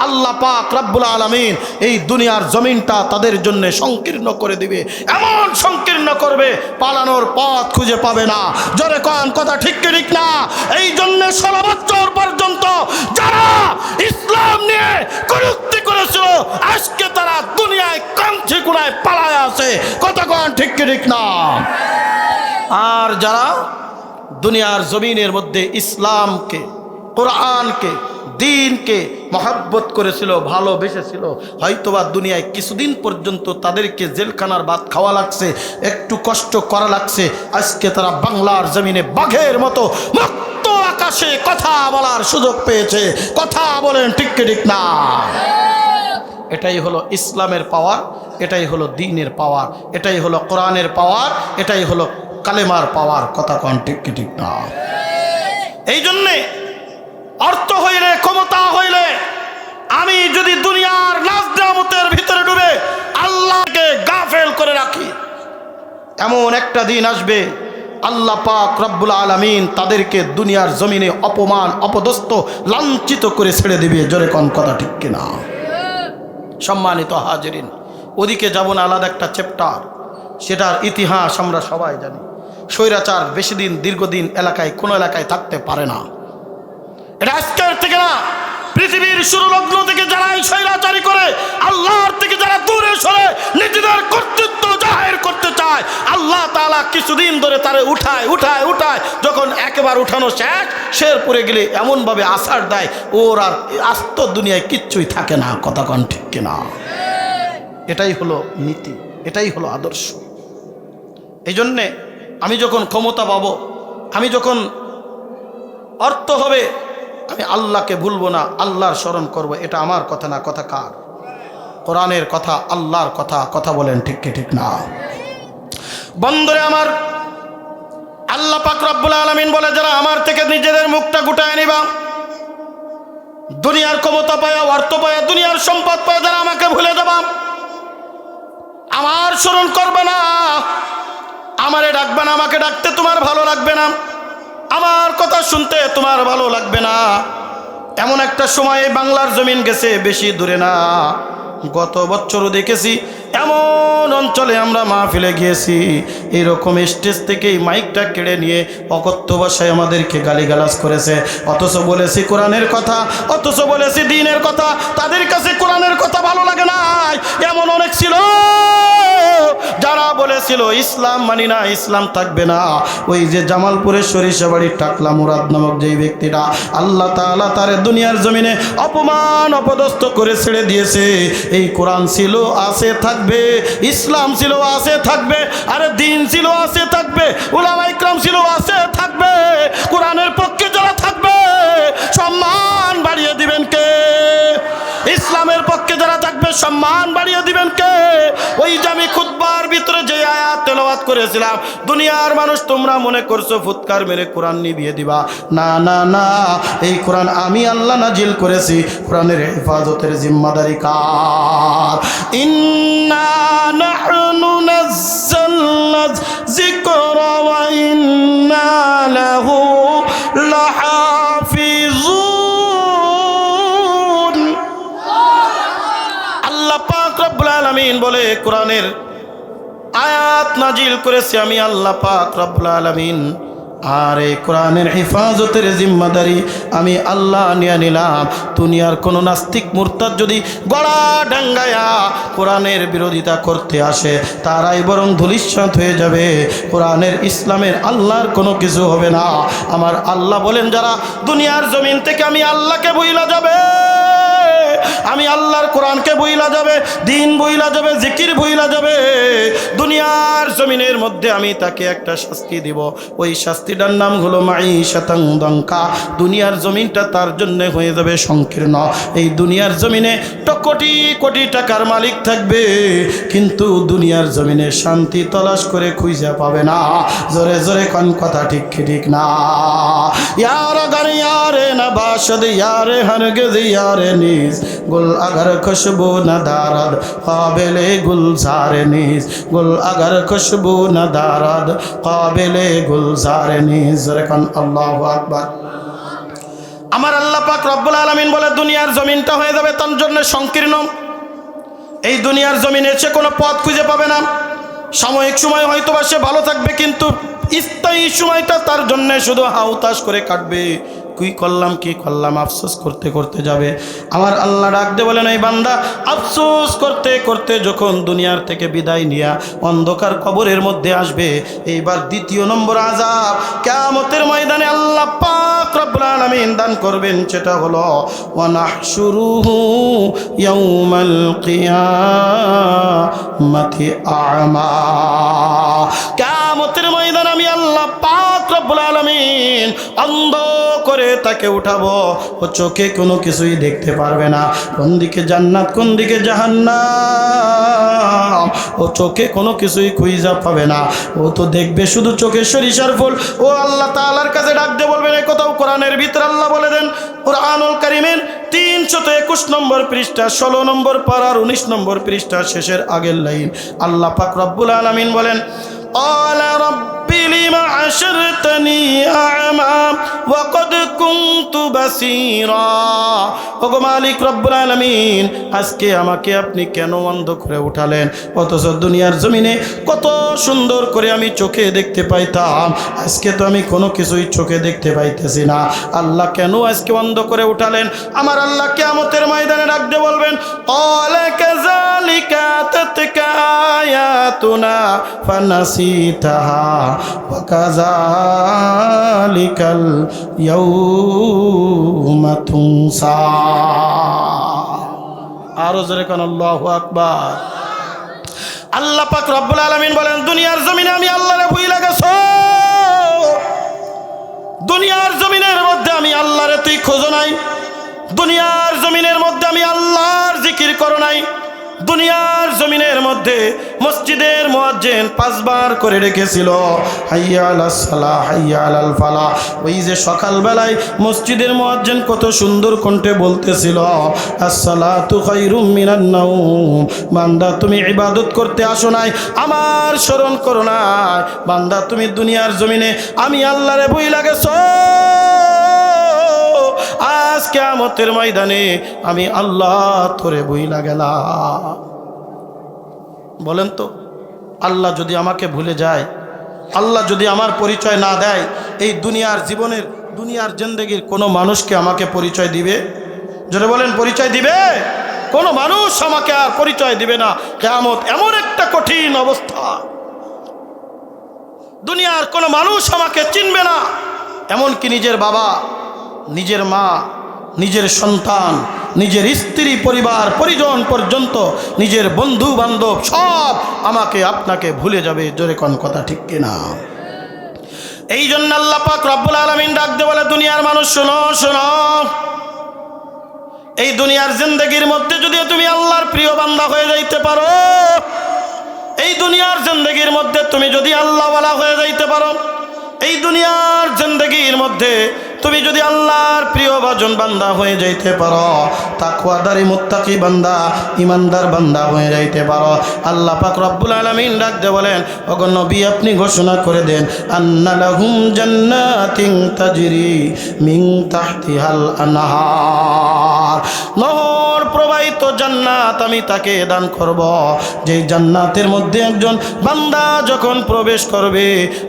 আল্লাহ পাক রব্বুল আলামিন এই দুনিয়ার জমিনটা তাদের জন্য সংকীর্ণ করে দিবে। এমন সংকীর্ণ করবে পালানোর পথ খুঁজে পাবে না। জোরে কোন কথা ঠিক কি ঠিক না? এই জন্য 16 বছর পর্যন্ত যারা ইসলাম নিয়ে কুযুক্তি করেছিল, আজকে তারা দুনিয়ায় কাঞ্চি কুড়ায় পালায় আছে, কথা কোন ঠিক কি ঠিক না? আর যারা দুনিয়ার জমিনের মধ্যে ইসলামকে, কোরআনকে, দিনকে মহব্বত করেছিল, ভালোবেসেছিল, হয়তোবা দুনিয়ায় কিছুদিন পর্যন্ত তাদেরকে জেলখানার ভাত খাওয়া লাগছে, একটু কষ্ট করা লাগছে, আজকে তারা বাংলার জমিনে বাঘের মতো মুক্ত আকাশে কথা বলার সুযোগ পেয়েছে। কথা বলেন ঠিক কি ঠিক না? এটাই হলো ইসলামের পাওয়ার, এটাই হলো দ্বীনের পাওয়ার, এটাই হলো কোরআনের পাওয়ার, এটাই হলো কালেমার পাওয়ার। কথা কোন ঠিক কি ঠিক না? এই জন্যে অর্থ হইলে, ক্ষমতা হইলে, আমি যদি দুনিয়ার নাজরামতের ভিতরে ডুবে আল্লাহকে গাফেল করে রাখি, এমন একটা দিন আসবে আল্লাহ পাক রব্বুল আলামিন তাদেরকে দুনিয়ার জমিনে অপমান, অপদস্থ, লাঞ্ছিত করে ছেড়ে দিবে। জোরে কোন কথা ঠিক কিনা? সম্মানিত হাজিরিন, ওদিকে যাব না, আলাদা একটা চ্যাপ্টার, সেটার ইতিহাস আমরা সবাই জানি। স্বৈরাচার বেশি দিন, দীর্ঘদিন এলাকায়, কোনো এলাকায় থাকতে পারে না। এটা আজকের থেকে না, পৃথিবীর শুরু লগ্ন থেকে যারা এই স্বৈরাচারী করে, আল্লাহর থেকে যারা দূরে সরে নিজেদের কর্তৃত্ব জাহির করতে চায়, আল্লাহ তাআলা কিছুদিন ধরে তারে উঠায় উঠায় উঠায়, যখন একবার উঠানো শেষ, শের পরে গেলে এমনভাবে আছাড় দেয়, ওর আর আস্ত দুনিয়ায় কিচ্ছুই থাকে না। কথা কন ঠিক কিনা? এটাই হলো নীতি, এটাই হলো আদর্শ। এই জন্যে আমি যখন ক্ষমতা পাবো, আমি যখন অর্থ হবে, আমি আল্লাহকে ভুলবো না, আল্লাহর স্মরণ করব। এটা আমার কথা না, কথা কার? কোরআনের কথা, আল্লাহর কথা। কথা বলেন ঠিক কি ঠিক না? বন্ধুরে আমার, আল্লাহ পাক রব্বুল আলামিন বলে, যারা আমার থেকে নিজেদের মুখটা গুটায় নিবা, দুনিয়ার ক্ষমতা পায়, অর্থ পায়, দুনিয়ার সম্পদ পায়, যারা আমাকে ভুলে যাবা, আমার স্মরণ করবে না, আমারে ডাকবে না, আমাকে ডাকতে তোমার ভালো লাগবে না, আমার কথা শুনতে তোমার ভালো লাগবে না। এমন একটা সময় বাংলার জমিন গেছে, বেশি দূরে না, গত বছরও দেখেছি এমন অঞ্চলে আমরা মাহফিলে গিয়েছি, এইরকম স্টেজ থেকেই মাইকটা কেড়ে নিয়ে অকথ্য ভাষায় আমাদেরকে গালিগালাজ করেছে। অথচ বলেছি কোরআনের কথা, অথচ বলেছি দ্বীনের কথা, তাদের কাছে কোরআনের কথা ভালো লাগে না। এমন অনেক ছিল যারা বলেছিল ইসলাম মানি না, ইসলাম থাকবে না। ওই যে জামালপুরের সরিষাবাড়ির টাকলা মুরাদ নামক যেই ব্যক্তিটা, আল্লাহ তাআলা তারে দুনিয়ার জমিনে অপমান, অপদস্থ করে ছেড়ে দিয়েছে। এই কোরআন ছিল, আছে, থাকবে, ইসলাম ছিল, আছে, থাকবে, আরে দ্বীন ছিল, আছে, থাকবে, উলামা ইকরাম ছিল, আছে, থাকবে। কোরআনের পক্ষে যারা থাকবে সম্মান বাড়িয়ে দিবেন কে? ইসলামের পক্ষে যারা থাকবে সম্মান বাড়িয়ে দিবেন কে? ওই যে আমি খুতবার ভিতরে যে আয়াত তেলাওয়াত করেছিলাম, দুনিয়ার মানুষ তোমরা মনে করছো ফুৎকার মেরে কোরআন নিভিয়ে দিবা, না না না, এই কোরআন আমি আল্লাহ নাজিল করেছি, কোরআনের হেফাজতের জিম্মাদারি কার? ইন্না নাহনু কোরআনের আয়াত নাজিল করেছি আমি আল্লাহ পাক রব্বুল আলামিন। আর এই কোরআনের হেফাজতের জিম্মাদারি আমি আল্লাহ নিয়ে নিলাম। দুনিয়ার কোন নাস্তিক মুরতাদ যদি গলা ডাঙ্গায়া কোরআনের বিরোধিতা করতে আসে, তারাই বরং ধূলিসাৎ হয়ে যাবে। কোরআনের ইসলামের আল্লাহর কোনো কিছু হবে না। আমার আল্লাহ বলেন, যারা দুনিয়ার জমিন থেকে আমি আল্লাহকে ভুইলা যাবে, আমি আল্লাহর কোরআনকে ভুইলা যাবে, দিন ভুইলা যাবে, জিকির ভুইলা যাবে, দুনিয়ার জমিনের মধ্যে আমি তাকে একটা শাস্তি দিব। ওই শাস্তিটার নাম হলো মাঈশাতান দাঙ্কা। দুনিয়ার জমিনটা তার জন্য হয়ে যাবে সংকীর্ণ। এই দুনিয়ার জমিনে তো কোটি কোটি টাকার মালিক থাকবে, কিন্তু দুনিয়ার জমিনে শান্তি তলাশ করে খুঁজে পাবে না। জোরে জোরে কোন কথা ঠিক কি ঠিক না? यार अगर यारे नबाशद यारे हरगिज़ यारे नीज़ गुल अगर खुशबू न दारद काबिले गुलजार नीज़ गुल अगर खुशबू न दारद काबिले गुलजार नीज़ रकन अल्लाहु अकबर। আমার আল্লাহ পাক রব্বুল আলামিন বলে, দুনিয়ার জমিনটা হয়ে যাবে তার জন্য সংকীর্ণ। এই দুনিয়ার জমিনে সে কোনো পথ খুঁজে পাবে না। সাময়িক সময় হয়তো বা সে ভালো থাকবে, কিন্তু স্থায়ী সময়টা তার জন্য শুধু হাউতাস করে কাটবে। কি করলাম আফসোস করতে করতে যাবে। আমার আল্লাহ ডাক দে বলেন, এই বান্দা আফসোস করতে করতে যখন দুনিয়ার থেকে বিদায় নিয়া অন্ধকার কবরের মধ্যে আসবে, এইবার দ্বিতীয় নম্বর আযাব কিয়ামতের ময়দানে আল্লাহ পাক রব্বুল আলামিন দান করবেন। সেটা হলো ওয়া নাহশুরুহু ইয়াউমাল কিয়ামাতি আ'মা। কিয়ামতের ময়দানে আমি আল্লাহ পাক রব্বুল আলামিন অন্ধ করে তাকে উঠাবো। ও চোখে কোনো কিছুই দেখতে পারবে না, কোন দিকে জান্নাত কোন দিকে জাহান্নাম ও চোখে কোনো কিছুই খুঁজে পাবে না। ও তো দেখবে শুধু চোখে সরিষার ফুল। ও আল্লাহ তাআলার কাছে ডাক দিয়ে বলবেন, এই কথাও কোরআনের ভিতরে আল্লাহ বলে দেন। কুরআনুল কারীমের 321 নম্বর পৃষ্ঠা 16 নম্বর পারার 19 নম্বর পৃষ্ঠা শেষের আগের লাইন আল্লাহ পাক রব্বুল আলামিন বলেন, قال رب لم حشرتني أعمى وقد كنت بصيرا। ওগো মালিক রব্বুল আলামিন, আজকে আমাকে আপনি কেন অন্ধ করে উঠালেন? অথচ দুনিয়ার জমিনে কত সুন্দর করে আমি চোখে দেখতে পাইতাম, আজকে তো আমি কোনো কিছুই চোখে দেখতে পাইতেছি না। আল্লাহ কেন আজকে অন্ধ করে উঠালেন? আমার আল্লাহ কিয়ামতের ময়দানে ডাক দিয়ে বলবেন, قال كذلك أتتك آياتنا فنسيتها وكذلك اليوم تنسى। আরো জোরে কোন আল্লাহু আকবার। আল্লাহ পাক রব্বুল আলামিন বলেন, দুনিয়ার জমিনে আমি আল্লাহরে ভুইলা গেছো, দুনিয়ার জমিনের মধ্যে আমি আল্লাহরে তুই খোঁজো নাই, দুনিয়ার জমিনের মধ্যে আমি আল্লাহর জিকির করো নাই, দুনিয়ার জমিনের মধ্যে মসজিদের মুয়াজ্জিন 5 বার করে রেখেছিল হাইয়া আলাস সালাহ হাইয়া আলাল ফালাহ। ওই যে সকালবেলায় মসজিদের মুয়াজ্জিন কত সুন্দর কণ্ঠে বলতেছিল, আসসালাতু খায়রুম মিনান নাওম। বান্দা তুমি ইবাদত করতে আসো নাই, আমার স্মরণ করো নাই। বান্দা তুমি দুনিয়ার জমিনে আমি আল্লাহরে ভুইলা গেছো, আজ কিয়ামতের ময়দানে আমি আল্লাহ তোরে ভুইলা গেলাম। বলেন তো, আল্লাহ যদি আমাকে ভুলে যায়, আল্লাহ যদি আমার পরিচয় না দেয়, এই দুনিয়ার জীবনের দুনিয়ার জিন্দেগির কোনো মানুষকে আমাকে পরিচয় দিবে? যদি বলেন পরিচয় দিবে? কোনো মানুষ আমাকে আর পরিচয় দিবে না। কিয়ামত এমন একটা কঠিন অবস্থা, দুনিয়ার কোনো মানুষ আমাকে চিনবে না। এমনকি নিজের বাবা, নিজের মা, নিজের সন্তান, নিজের স্ত্রী, পরিবার পরিজন পর্যন্ত, নিজের বন্ধু বান্ধব সব আমাকে আপনাকে ভুলে যাবে। জোরে কোন কথা ঠিক কিনা? এই জন্য আল্লাহ পাক রব্বুল আলামিন ডাক দিয়ে বলে, দুনিয়ার মানুষ শোনো শোনো, এই দুনিয়ার জিন্দেগির মধ্যে যদি তুমি আল্লাহর প্রিয় বান্দা হয়ে যাইতে পারো, এই দুনিয়ার জিন্দেগির মধ্যে তুমি যদি আল্লাহওয়ালা হয়ে যাইতে পারো, এই দুনিয়ার জিন্দেগির মধ্যে তুমি যদি আল্লাহর প্রিয় ভাজন বান্দা হয়ে যাইতে পারো, তাকওয়াদারি মুত্তাকি বান্দা, ইমানদার বান্দা হয়ে যাইতে পারো, আল্লাহ পাক রব্বুল আলামিন ডাক দিয়ে বলেন, ওগো নবী আপনি ঘোষণা করে দেন, আন্না লাহুম জান্নাতিন তাজরি মিন তাহতিহাল আনহার, নহর প্রবাহিত জান্নাত আমি তাকে দান করব। যেই জান্নাতের মধ্যে একজন বান্দা যখন প্রবেশ করবে,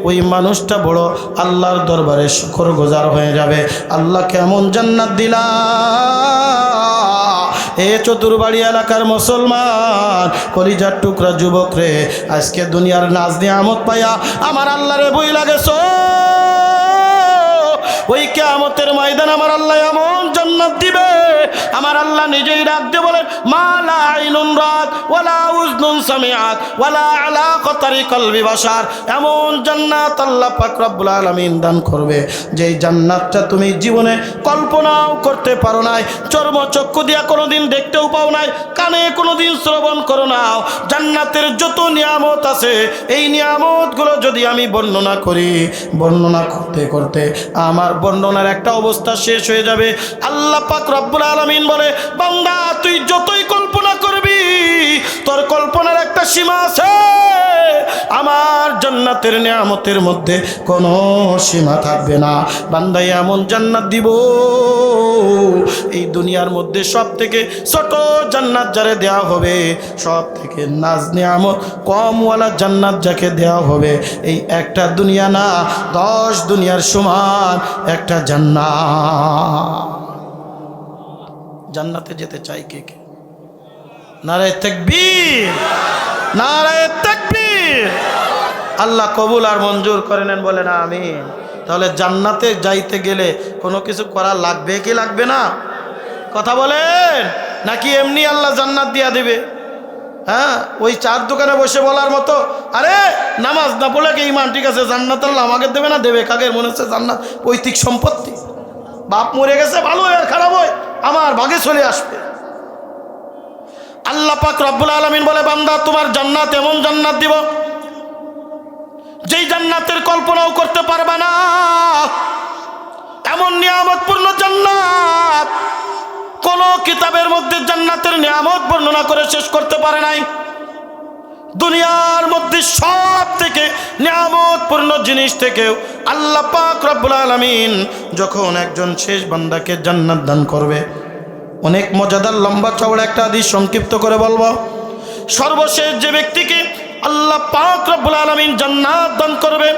ওই মানুষটা বড় আল্লাহর দরবারে শুকরগুজার হয়ে যাবে। আল্লাহ কেমন জান্নাত দিলা এ চতুরবাড়ি এলাকার মুসলমান, কলিজার টুকরা যুবক রে, আজকে দুনিয়ার নাজ নিয়ামত পাইয়া আমার আল্লাহরে বই লাগেছো। ওই কিয়ামতের ময়দান আমার আল্লাহ এমন জান্নাত দিবে, আমার আল্লাহ নিজেই ডাক দিয়ে বলেন, মা লা আইনুন রাত ওয়ালা উযনুন সামিআত ওয়ালা আলা কতারি কলবি বাশার, এমন জান্নাত আল্লাহ পাক রব্বুল আলামিন দান করবে যেই জান্নাতটা তুমি জীবনে কল্পনাও করতে পারো নাই, চর্মচক্ষু দিয়া কোনোদিন দেখতেও পাও নাই, কানে কোনোদিন শ্রবণ করো নাও। জান্নাতের যত নিয়ামত আছে, এই নিয়ামতগুলো যদি আমি বর্ণনা করি, বর্ণনা করতে করতে আমার বর্ণনার একটা অবস্থা শেষ হয়ে যাবে। আল্লাহ পাক রব্বুল আলামিন বলে, বান্দা তুই যতই কল্পনা করবি, তোর কল্পনার একটা সীমা আছে, আমার জান্নাতের নিয়ামতের মধ্যে কোনো সীমা থাকবে না। বান্দা এমন জান্নাত দিব, এই দুনিয়ার মধ্যে সব থেকে ছোট জান্নাত যারে দেওয়া হবে, সব থেকে নাজ নিয়ামত কমওয়ালা জান্নাত যাকে দেওয়া হবে, এই একটা দুনিয়া না 10 দুনিয়ার সমান একটা জান্নাত। জান্নাতে যেতে চাই কে কে? নারায়ে তাকবীর, নারায়ে তাকবীর। আল্লাহ কবুল আর মঞ্জুর করে নেন, বলেন আমিন। তাহলে জান্নাতে যাইতে গেলে কোনো কিছু করা লাগবে কি লাগবে না? কথা বলেন, নাকি এমনি আল্লাহ জান্নাত দিয়া দিবে? হ্যাঁ, ওই চার দোকানে বসে বলার মতো, আরে নামাজ না পড়লে কি ইমান ঠিক আছে, জান্নাত আল্লাহ আমাকে দেবে না? দেবে। কাকের মনে হচ্ছে জান্নাত পৈতৃক সম্পত্তি, বাপ মরে গেছে, ভালো হয় আর খারাপ হয়, আমার ভাগে চলে আসবে। আল্লাহ পাক রব্বুল আলামিন বলে, বান্দা তোমার জান্নাত এমন জান্নাত দিব যেই জান্নাতের কল্পনাও করতে পারবা না, এমন নিয়ামতপূর্ণ জান্নাত কোন কিতাবের মধ্যে জান্নাতের নিয়ামত বর্ণনা করে শেষ করতে পারে নাই। দুনিয়ার মধ্যে সব থেকে নিয়ামতপূর্ণ জিনিস থেকেও আল্লাহ পাক রব্বুল আলামিন যখন একজন শেষ বান্দাকে জান্নাত দান করবে, অনেক মজাদার লম্বা চওড়া একটা হাদিস সংক্ষিপ্ত করে বলবো। সর্বশেষ যে ব্যক্তিকে আল্লাহ পাক রব্বুল আলামিন জান্নাত দান করবেন,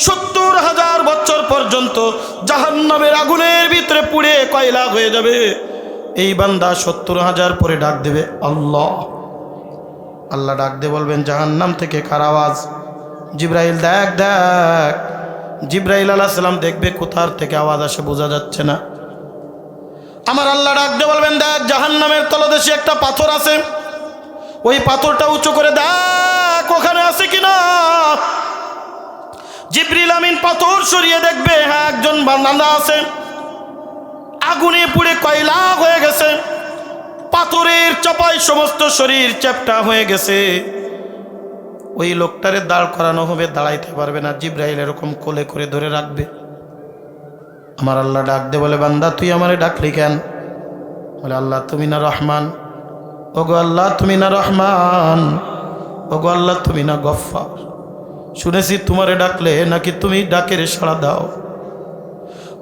70,000 বছর পর্যন্ত জাহান্নামের আগুনের ভিতরে পুড়ে কয়লা হয়ে যাবে। এই বান্দা 70,000 পরে ডাক দেবে আল্লাহ, আল্লাহ ডাক দিয়ে বলবেন, জাহান্নাম থেকে কার আওয়াজ? জিব্রাইল দেখ দেখ। জিব্রাইল আলাইহিস সালাম দেখবে কোথার থেকে আওয়াজ আসে বোঝা যাচ্ছে না। আমার আল্লাহ ডাক দিয়ে বলবেন, দেখ জাহান্নামের তলদেশে একটা পাথর আছে, ওই পাথরটা উঁচু করে দেখ ওখানে আছে কিনা। জিবরিল আমিন পাথর সরিয়ে দেখবে, হ্যাঁ একজন বান্দা আছে, আগুনে পুড়ে কয়লা হয়ে গেছে, পাথরের চাপায় সমস্ত শরীর চ্যাপ্টা হয়ে গেছে। ওই লোকটারে দাঁড় করানো হবে, দাঁড়াইতে পারবে না, জিবরাইল এরকম কোলে করে ধরে রাখবে। আমার আল্লাহ ডাক দে বলে, বান্দা তুই আমারে ডাকলি কেন? বলে, আল্লাহ তুমি না রহমান। ওগো আল্লাহ তুমি না রহমান, ওগো আল্লাহ তুমি না গফফার, শুনেছি তোমারে ডাকলে নাকি তুমি ডাকের সাড়া দাও।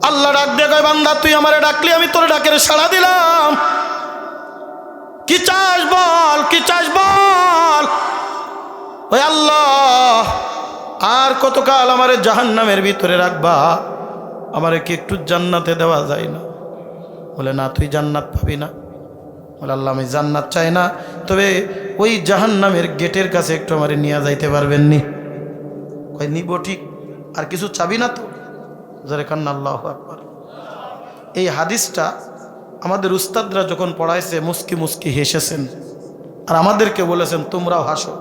আল্লাহ ডাক দিয়ে কয়, বান্দা তুই আমারে ডাকলি, আমি তোর ডাকের সাড়া দিলাম, কি চাস বল, কি চাস বল। ওই আল্লাহ আর কতকাল আমারে জাহান্নামের ভিতরে রাখবা, আমারে কি একটু জান্নাতে দেওয়া যায় না? বলে, না তুই জান্নাত পাবি না। বলে, আল্লাহ আমি জান্নাত চাই না, তবে ওই জাহান্নামের গেটের কাছে একটু আমারে নিয়ে যাইতে পারবেন নি? কই নিব ঠিক, আর কিছু চাবি না তো? জোরে কান্না আল্লাহু আকবার। এই হাদিসটা আমাদের উস্তাদরা যখন পড়াইছে মুস্কি মুস্কি হেসেছেন, আর আমাদেরকে বলেছেন তোমরাও হাসো।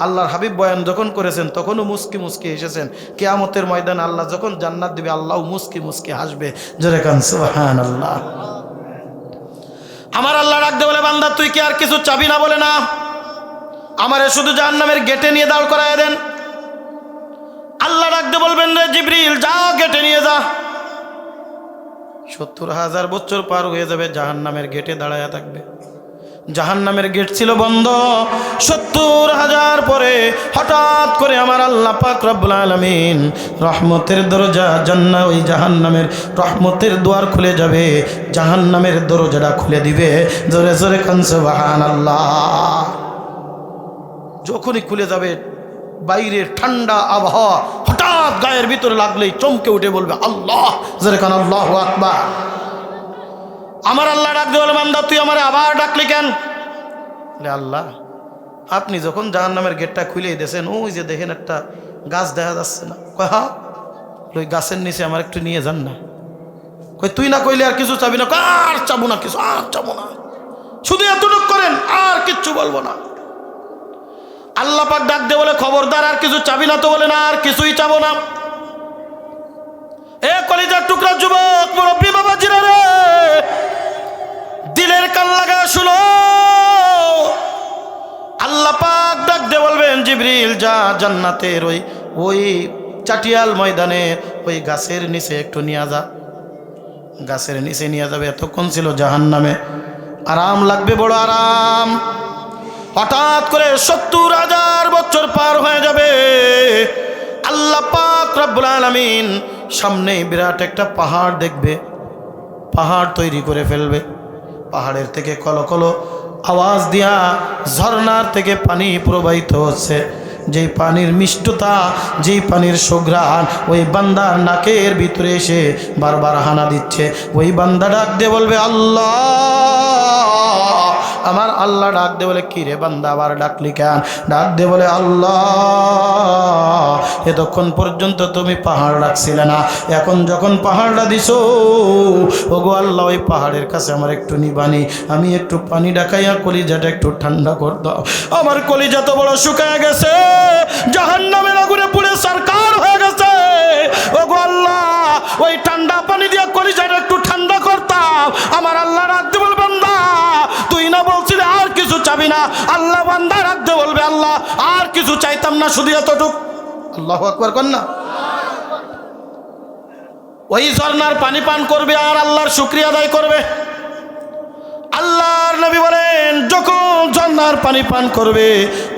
আল্লাহর হাবিব বয়ান যখন করেছেন তখনও মুস্কি মুস্কি হেসেছেন। কিয়ামতের ময়দানে আল্লাহ যখন জান্নাত দিবে, আল্লাহ মুস্কি মুস্কি হাসবে। জোরে কান সুবহানাল্লাহ। আমার আল্লাহ ডাকতে বলে, বান্দা তুই কি আর কিছু চাবি না? বলে, না, আমারে শুধু জাহান্নামের গেটে নিয়ে দাঁড় করায় দেন। আল্লাহ ডাকতে বলবেন, রে জিবরিল যা গেটে নিয়ে যা। 70,000 বছর পার হয়ে যাবে, জাহান্নামের গেটে দাঁড়ায়া থাকবে। জাহান্নামের গেট ছিল বন্ধ। 70,000 পরে হঠাৎ করে আমার আল্লাহ পাক রব্বুল আলামিন রহমতের দরজা জান্নাত, ওই জাহান্নামের রহমতের দুয়ার খুলে যাবে, জাহান্নামের দরজাটা খুলে দিবে। জোরে জোরে কান সুবহানাল্লাহ। যখনই খুলে যাবে, বাইরের ঠান্ডা আবহাওয়া হঠাৎ গায়ের ভিতরে লাগলেই চমকে উঠে বলবে আল্লাহ, জোরে কান আল্লাহু আকবার। আমার আল্লাহ ডাকতে বলে, বান্দা তুই আমারে আবার ডাকলি কেন? আল্লাহ, আপনি যখন জাহান্নামের গেটটা খুলে দিয়েছেন, ওই যে দেখেন একটা গাছ দেখা যাচ্ছে না? কয় হ্যাঁ। ওই গাছের নিচে আমার একটু নিয়ে যান না। কই তুই না কইলে আর কিছু চাবি না? আর চাবো না কিছু, আর চাবো না, শুধু এতটুকু করেন, আর কিচ্ছু বলবো না। আল্লাহ পাক ডাক দিয়ে বলে, খবরদার, আর কিছু চাবি না তো? বলে না, আর কিছুই চাবো না। এ কলিজার টুকরা যুবক মুরব্বী বাবাজিরা রে, দিলের কান লাগা শুনো। আল্লাহ পাক ডাক দিয়ে বলবেন, জিবরিল যা জান্নাতের ওই চাটিয়াল ময়দানে ওই গাছের নিচে একটু নিয়ে যা। গাছের নিচে নিয়ে যাবে। এতক্ষণ ছিল জাহান্নামে, আরাম লাগবে, বড় আরাম। হঠাৎ করে 70,000 বছর পার হয়ে যাবে। আল্লাহ পাক রব্বুল আলামিন সামনে বিরাট একটা পাহাড় দেখবে, পাহাড় তৈরি করে ফেলবে। পাহাড়ের থেকে কলকলো আওয়াজ দিয়া ঝর্ণার থেকে পানি প্রবাহিত হচ্ছে। যেই পানির মিষ্টতা, যেই পানির সুঘ্রাণ ওই বান্দার নাকের ভিতরে এসে বারবার হানা দিচ্ছে। ওই বান্দা ডাক দিয়ে বলবে আল্লাহ। আমার আল্লাহ ডাক দিয়ে বলে, কি রে বান্দা, আবার ডাকলি কেন? ডাক দিয়ে বলে, আল্লাহ, এতক্ষণ পর্যন্ত তুমি পাহাড় ডাকছিলে না, এখন যখন পাহাড়টা দিছো, ওগো আল্লাহ, ওই পাহাড়ের কাছে আমার একটু নিবানি, আমি একটু পানি ডাকাইয়া কলিজাটা একটু ঠান্ডা কর দাও। আমার কলিজা তো বড় শুকায় গেছে, জাহান্নামের আগুনে পুড়ে সরকার হয়ে গেছে। ওগো আল্লাহ, ওই ঠান্ডা পানি দিয়ে কলিজাটা একটু ঠান্ডা করতাম। আমার আল্লাহ রাখতে বলবে, বান্দা তুই না বলছিলে আর কিছু চাবি না? আল্লাহ বান্দা রাখতে বলবে, আল্লাহ আর কিছু চাইতাম না, শুধু এতটুক। আল্লাহু আকবার কর না। ওই ঝর্ণার পানি পান করবে আর আল্লাহর শুকরিয়া আদায় করবে। আল্লাহর নবী বলেন, যখন ঝর্ণার পানি পান করবে,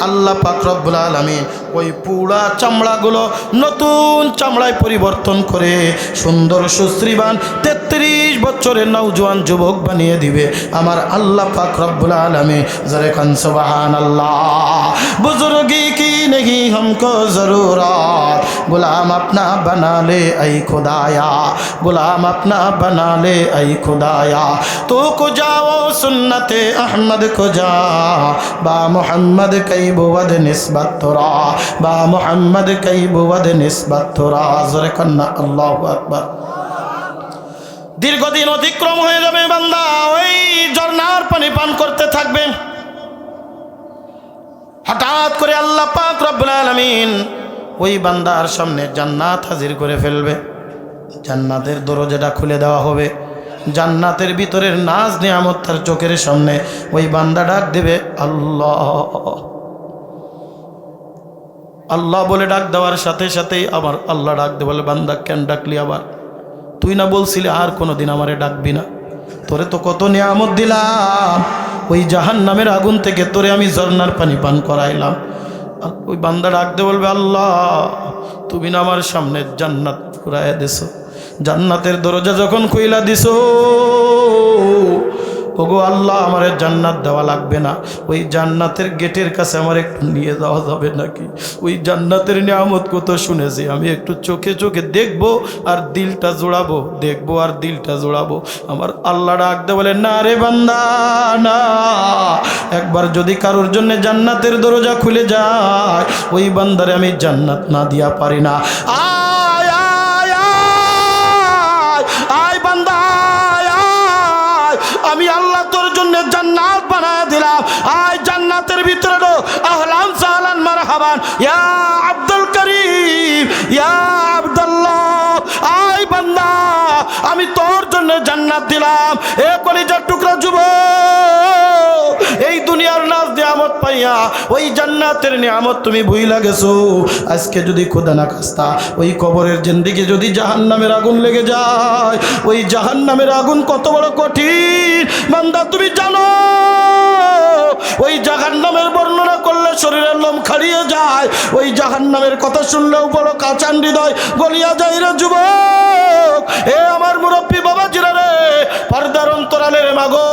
আল্লাহ পাক রব্বুল আলামিন ওই পুরা চামড়াগুলো নতুন চামড়ায় পরিবর্তন করে সুন্দর সুশ্রীবান 33 বছরের নওজোয়ান যুবক বানিয়ে দিবে আমার আল্লাহ পাক রব্বুল আলামিন। জোরে কান সুবহানাল্লাহ। বুজুর্গি কি नहीं हमको ज़रूरत, गुलाम अपना बना ले ऐ खुदाया, गुलाम अपना बना ले ऐ खुदाया, तो को जाओ सुन्नते अहमद को जा, बा मोहम्मद कई बुवद निस्बत तोरा, बा मोहम्मद कई बुवद निस्बत तोरा। ज़ोरे कन्ना अल्लाहु अकबर। दीर्घदिन अतिक्रम হয়ে যাবে, বান্দা ওই ঝর্ণার পানি পান করতে থাকবে। হঠাৎ করে আল্লাহ পাক রব্বুল আলামিন ওই বান্দার সামনে জান্নাত হাজির করে ফেলবে। জান্নাতের দরজাটা খুলে দেওয়া হবে। জান্নাতের ভিতরের নাজ নিয়ামত তার চোখের সামনে। ওই বান্দা ডাক দেবে আল্লাহ, আল্লাহ বলে ডাক দেওয়ার সাথে সাথেই আমার আল্লাহ ডাক দেবে, বলে বান্দা কেন ডাকলি আবার? তুই না বলছিলি আর কোনোদিন আমারে ডাকবি না? তোরে তো কত নিয়ামত দিলাম, ওই জাহান্নামের আগুন থেকে তোরে আমি ঝর্ণার পানি পান করাইলাম। ওই বান্দা ডাকতে বলবে আল্লাহ, তুমি না আমার সামনে জান্নাত ফুরাইয়া দিছো, জান্নাতের দরজা যখন খুইলা দিছো, ওগো আল্লাহ, আমার জান্নাত দেওয়া লাগবে না, ওই জান্নাতের গেটের কাছে আমার একটু নিয়ে যাওয়া যাবে নাকি? ওই জান্নাতের নিয়ামত কত শুনেছি, আমি একটু চোখে চোখে দেখবো আর দিলটা জোড়াবো, দেখবো আর দিলটা জোড়াবো। আমার আল্লাহ ডাকতে বলে, না রে বান্দা না, একবার যদি কারোর জন্য জান্নাতের দরজা খুলে যায়, ওই বান্দারে আমি জান্নাত না দিয়া পারি না। আয় আয় আয় আয় বান্দা, আমি আল্লাহ তোর জন্য জান্নাত বানায় দিলাম। আয় জান্নাতের ভিতরে ঢোক, আহলান সাহলান মারহাবান ইয়া আব্দুল করিম ইয়া আব্দুল্লাহ। আয় বান্দা, আমি তোর জন্য জান্নাত দিলাম। এ কলিজার টুকরা যুবক, এই দুনিয়ার নাজ নিয়ামত পাই বানাইয়া ওই জান্নাতের নিয়ামত তুমি ভুইলা গেছো। আজকে যদি খোদা না খাস্তা ওই কবরের জিন্দেগি যদি জাহান্নামের আগুন লেগে যায়, ওই জাহান্নামের আগুন কত বড় কঠিন বান্দা তুমি জানো? ওই জাহান্নামের বর্ণনা করলে শরীরের লোম খাড়িয়ে যায়, ওই জাহান্নামের কথা শুনলেও বড় কাঁচান হৃদয় গলিয়া যায় রে যুবক। এ আমার মুরব্বী বাবা জিরা রে, পর্দার অন্তরালের মাগো,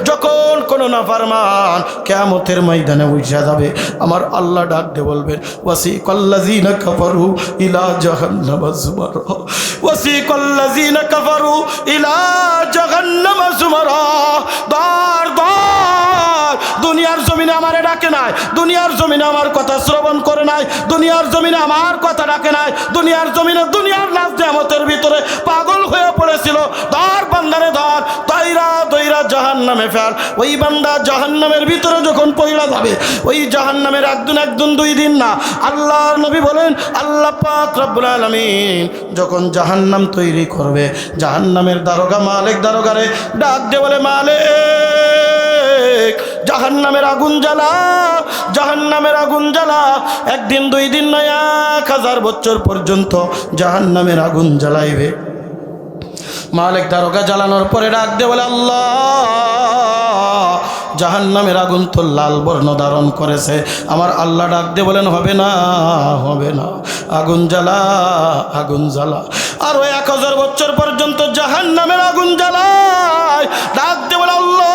যখন কোন নাফরমান কিয়ামতের ময়দানে উঠে যাবে, আমার আল্লাহ ডাক দিয়ে বলবেন ওয়াসিকাল্লাযিনা কাফারু ইলা জাহান্নামা যুমারা, ওয়াসিকাল্লাযিনা কাফারু ইলা জাহান্নামা যুমারা। দর দর, দুনিয়ার জমিনে আমারে ডাকে নাই, দুনিয়ার জমিনে আমার কথা শ্রবণ করে নাই, দুনিয়ার জমিনে আমার কথা ডাকে নাই, দুনিয়ার জমিনে দুনিয়ার নাজ নিয়ামতের ভিতরে পাগল হয়ে পড়েছিল। ধর বান্দারে ধর, দইরা দইরা জাহান্নামে ফেল। ওই বান্দা জাহান্নামের ভিতরে যখন পইড়া যাবে, ওই জাহান্নামের একদিন দুই দিন না, আল্লাহর নবী বলেন আল্লাহ পাক রব্বুল আলামিন যখন জাহান্নাম তৈরি করবে, জাহান্নামের দারোগা মালিক দারোগারে ডাক দিয়ে বলে মালিক জাহান্নামের আগুন জ্বালা, জাহান্নামের আগুন জ্বালা। একদিন দুই দিন নয়, 1000 বছর পর্যন্ত জাহান্নামের আগুন জ্বালাইবে। মালিক দারোগা জ্বালানোর পরে ডাক দিয়ে বলে আল্লাহ জাহান্নামের আগুন তো লাল বর্ণ ধারণ করেছে। আমার আল্লাহ ডাক দিয়ে বলেন হবে না, হবে না, আগুন জ্বালা, আগুন জ্বালা। আর ওই 1000 বছর পর্যন্ত জাহান্নামের আগুন জ্বালায়। ডাক দিয়ে বলে আল্লাহ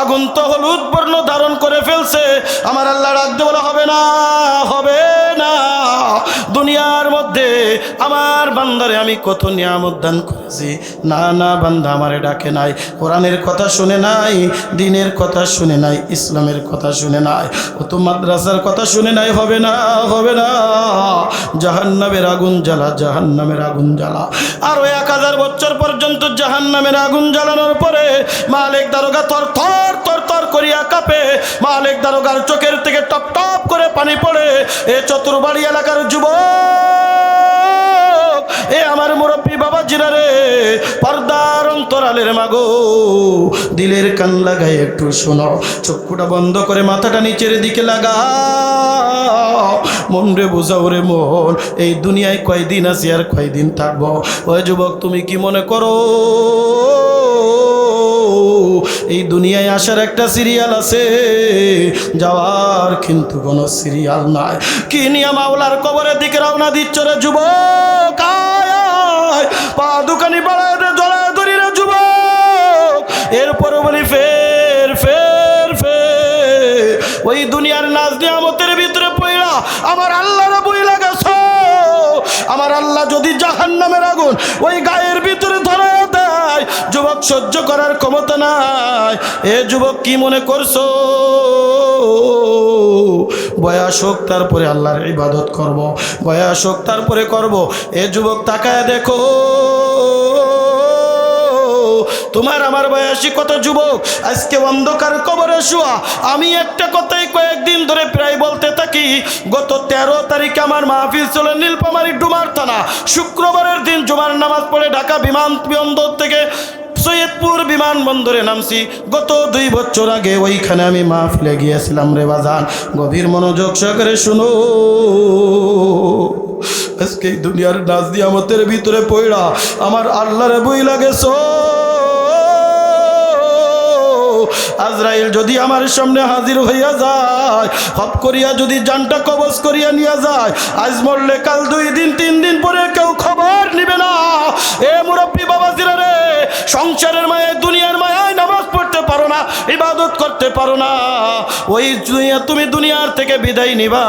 আগুন তো হলুদ বর্ণ ধারণ করে ফেলছে। আমার আল্লাহ ডাক দিয়ে বলে হবে না, হবে না। দুনিয়ার মধ্যে আমার বান্দারে আমি কত নিয়ামত দান করেছি, না না বান্দা আমারে ডাকে নাই, কোরআনের কথা শুনে নাই, দ্বীনের কথা শুনে নাই, ইসলামের কথা শুনে নাই, ও তো মাদ্রাসার কথা শুনে নাই। হবে না, হবে না, জাহান্নামের আগুন জ্বালা, জাহান্নামের আগুন জ্বালা। আর ওই 1000 বছর পর্যন্ত জাহান্নামের আগুন জ্বালানোর পরে মালিক দারোগা থর থর থর থর করিয়া কাঁপে। মালিক দারোগার চোখের থেকে টপ টপ করে পানি পড়ে। এ চতুর্বাড়ি এলাকার যুবক, এ আমার মুরব্বী বাবা জিরা রে, পর্দার অন্তরালের মাগো, দিলের কান লাগাই একটু শোনো, চক্ষুটা বন্ধ করে মাথাটা নিচের দিকে লাগাও। মন রে বোঝাও রে মন, এই দুনিয়ায় কয়দিন আছি আর কয়দিন থাকবো। ওই যুবক তুমি কি মনে করো এই দুনিয়ায় আসার একটা সিরিয়াল আছে, যাওয়ার কিন্তু কোনো সিরিয়াল নাই। কি নিয়ে মাওলার কবরের দিকে রওনা দিচ্ছ রে যুবক? আয় পা দোকানি বাড়ায় রে, জড়ায় ধরি রে যুবক। এরপরে বলি ফের ফের ফের ওই দুনিয়ার নাজ নিয়ামতের ভিতরে পড়া আমার আল্লাহর বই লাগাছো। আমার আল্লাহ যদি জাহান্নামের আগুন ওই গায়ের ভিতরে ধরে দেয়, যুবক সহ্য করার ক্ষমতা নাই। এ যুবক কি মনে করছো বয়স হোক তারপরে আল্লাহর ইবাদত করব, বয়স হোক তারপরে করব? এ যুবক তাকায় দেখো তোমার আমার বয়সী কত যুবক আজকে অন্ধকার কবরে শোয়া। আমি একটা কথাই কয়েকদিন ধরে প্রায় বলতে থাকি, গত 13 তারিখে আমার মাহফিল ছিল নীলফামারী ডুমার থানা। শুক্রবারের দিন জুমার নামাজ পড়ে ঢাকা বিমানবন্দর থেকে সৈয়দপুর বিমানবন্দরে নামছি। গত 2 বছর আগে ওইখানে আমি মাহফিলে গিয়েছিলাম রে বাজান। গভীর মনোযোগ সহকারে শুনো, আজকে দুনিয়ার নাজ নিয়ামতের ভিতরে পড়া আমার আল্লাহরে বই লাগেছো। আজরাইল যদি আমার সামনে হাজির হইয়া যায়, হপ করিয়া যদি জানটা কবজ করিয়া নিয়ে যায়, আজ মরলে কাল 2 দিন 3 দিন পরে কেউ খবর নিবে না। এ মুরব্বী বাবা জিরা রে, সংসারের মায়ে দুনিয়ার মায়ায় নামাজ পড়তে পারো না, ইবাদত করতে পারো না, ওই তুমি দুনিয়ার থেকে বিদায় নিবা,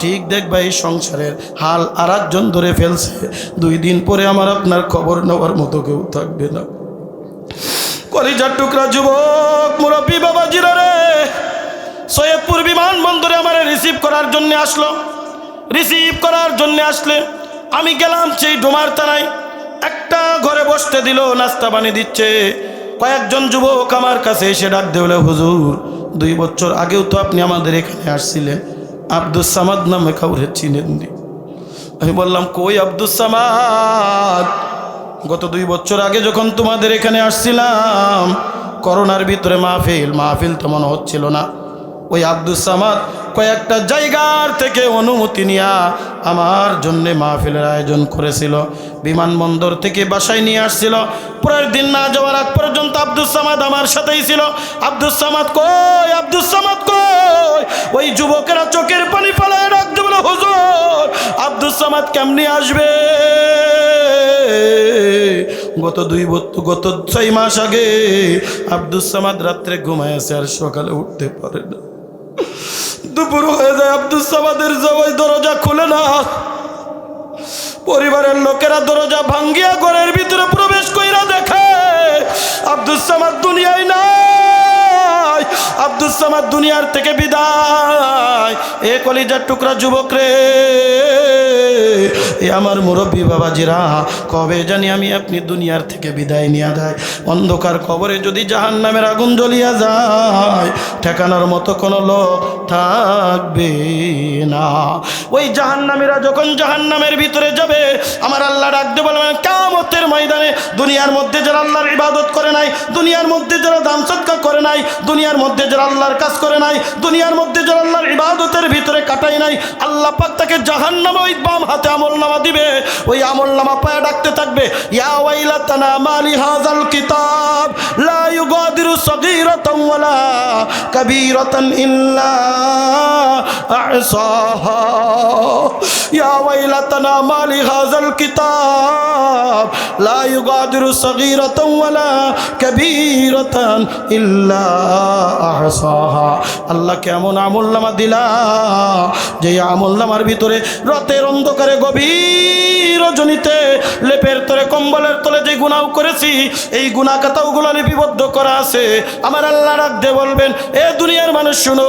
ঠিক দেখবা এই সংসারের হাল আর একজন ধরে ফেলছে। 2 দিন পরে আমার আপনার খবর নেওয়ার মতো কেউ থাকবে না। কলিজার টুকরা যুবক মুরব্বী বাবা জিরা রে, সৈয়দপুর বিমানবন্দরে আমার রিসিভ করার জন্য আসলো। রিসিভ করার জন্য আসলে আমি গেলাম সেই ডোমার থানায়। একটা ঘরে বসতে দিল, নাস্তা পানি দিচ্ছে। কয়েকজন যুবক আমার কাছে এসে ডাক দেওয়া, হুজুর 2 বছর আগেও তো আপনি আমাদের এখানে আসছিলেন, আব্দুস সামাদ নামে কাউরে চিনেন নি? আমি বললাম কই আব্দুস সামাদ, গত 2 বছর আগে যখন তোমাদের এখানে আসছিলাম করোনার ভিতরে মাহফিল তেমন হচ্ছিল না। ওই আব্দুস সামাদ কয়েকটা জায়গার থেকে অনুমতি নিয়ে আমার জন্যে মাহফিলের আয়োজন করেছিল। বিমানবন্দর থেকে বাসায় নিয়ে আসছিল। পরের দিন না যাওয়ার আগ পর্যন্ত আব্দুস সামাদ আমার সাথেই ছিল। আব্দুস সামাদ কই, আব্দুস সামাদ কই? ওই যুবকেরা চোখের পানি ফেলায় ডাকতে বলে, হুজুর আব্দুস সামাদ কেমনি আসবে? গত 6 মাস আগে আব্দুস সামাদ রাত্রে ঘুমায় আছে, আর সকালে উঠতে পারে না। দুপুর হয়ে যায়, আব্দুস সামাদের সবাই দরজা খুলে না। পরিবারের লোকেরা দরজা ভাঙ্গিয়া ঘরের ভিতরে প্রবেশ কইরা দেখে আব্দুস সামাদ দুনিয়ায় নাই। আব্দুস সামাদ দুনিয়ার থেকে বিদায়। এ কলিজার টুকরা যুবক রে, এ আমার মুরব্বী বাবাজিরা, কবে জানি আমি আপনি দুনিয়ার থেকে বিদায় নিয়ে যায়। অন্ধকার কবরে যদি জাহান্নামের আগুন জ্বলিয়া যায়, ঠেকানোর মতো কোনো লোক থাকবে না। ওই জাহান্নামীরা যখন জাহান্নামের ভিতরে যাবে, আমার আল্লাহ ডাকতে বলবেন কিয়ামতের ময়দানে, দুনিয়ার মধ্যে যারা আল্লাহর ইবাদত করে নাই, দুনিয়ার মধ্যে যারা দান সদকা করে নাই, দুনিয়ার মধ্যে যারা আল্লাহর কাজ করে নাই, দুনিয়ার মধ্যে যারা আল্লাহর ইবাদতের ভিতরে কাটাই নাই, আল্লাহ পাক তাকে জাহান্নামে ওই বাম হাতে আমলনামা দিবে। ওই আমলনামা পায়ে ডাকতে থাকবে, ইয়া ওয়াইলাতানা মালি হাযাল কিতাব লা ইউগাদিরু সগীরাতান ওয়ালা কাবীরাতান ইল্লা আহসাহা। ইয়া ওয়াইলাতানা মালি হাযাল কিতাব লা ইউগাদিরু সগীরাতান ওয়ালা কাবীরাতান ইল্লা আহসাহা। আল্লাহ কেমন আমলনামা দিলা, যে আমলনামার ভিতরে রাতের অন্ধকারে গভীর রজনীতে লেপের তলে কম্বলের তলে যে গুনাহ করেছি, এই গুনাহ খাতাগুলো লিপিবদ্ধ করা আছে। আমার আল্লাহ রাখতে বলবেন, এ দুনিয়ার মানুষ শুনো,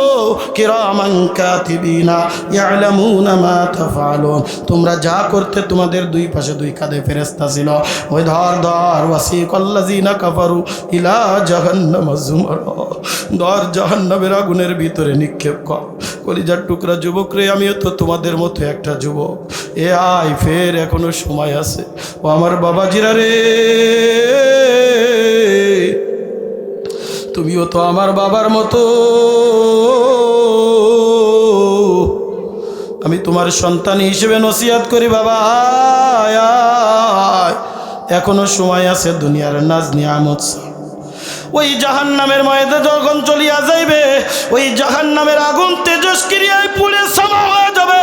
কিরামান কাতিবিনা ইয়ালামুনা মা তাফআলুন। তোমরা যা করতে তোমাদের দুই পাশে 2 কাঁধে ফেরেশতা ছিল। ওই ধর ওয়াসিকাল্লাযিনা কাফারু ইলা জাহান্নাম যুমারা, ধর জাহান্নামের আগুনের ভিতরে নিক্ষেপ কর। কলিজার টুকরা যুবক রে, আমিও তো তোমাদের মতো একটা যুবক। এ আয়, ফের এখনো সময় আছে। ও আমার বাবাজিরা রে, তুমিও তো আমার বাবার মতো। আমি তোমার সন্তান হিসেবে নসিহত করি, বাবা আয় আয়, এখনো সময় আছে। দুনিয়ার নাজ নিয়ামত ওই জাহান্নামের ময়দানে যখন চলিয়া যাইবে, ওই জাহান্নামের আগুন তেজস্ক্রিয়ায় পুড়ে সামা হয়ে যাবে।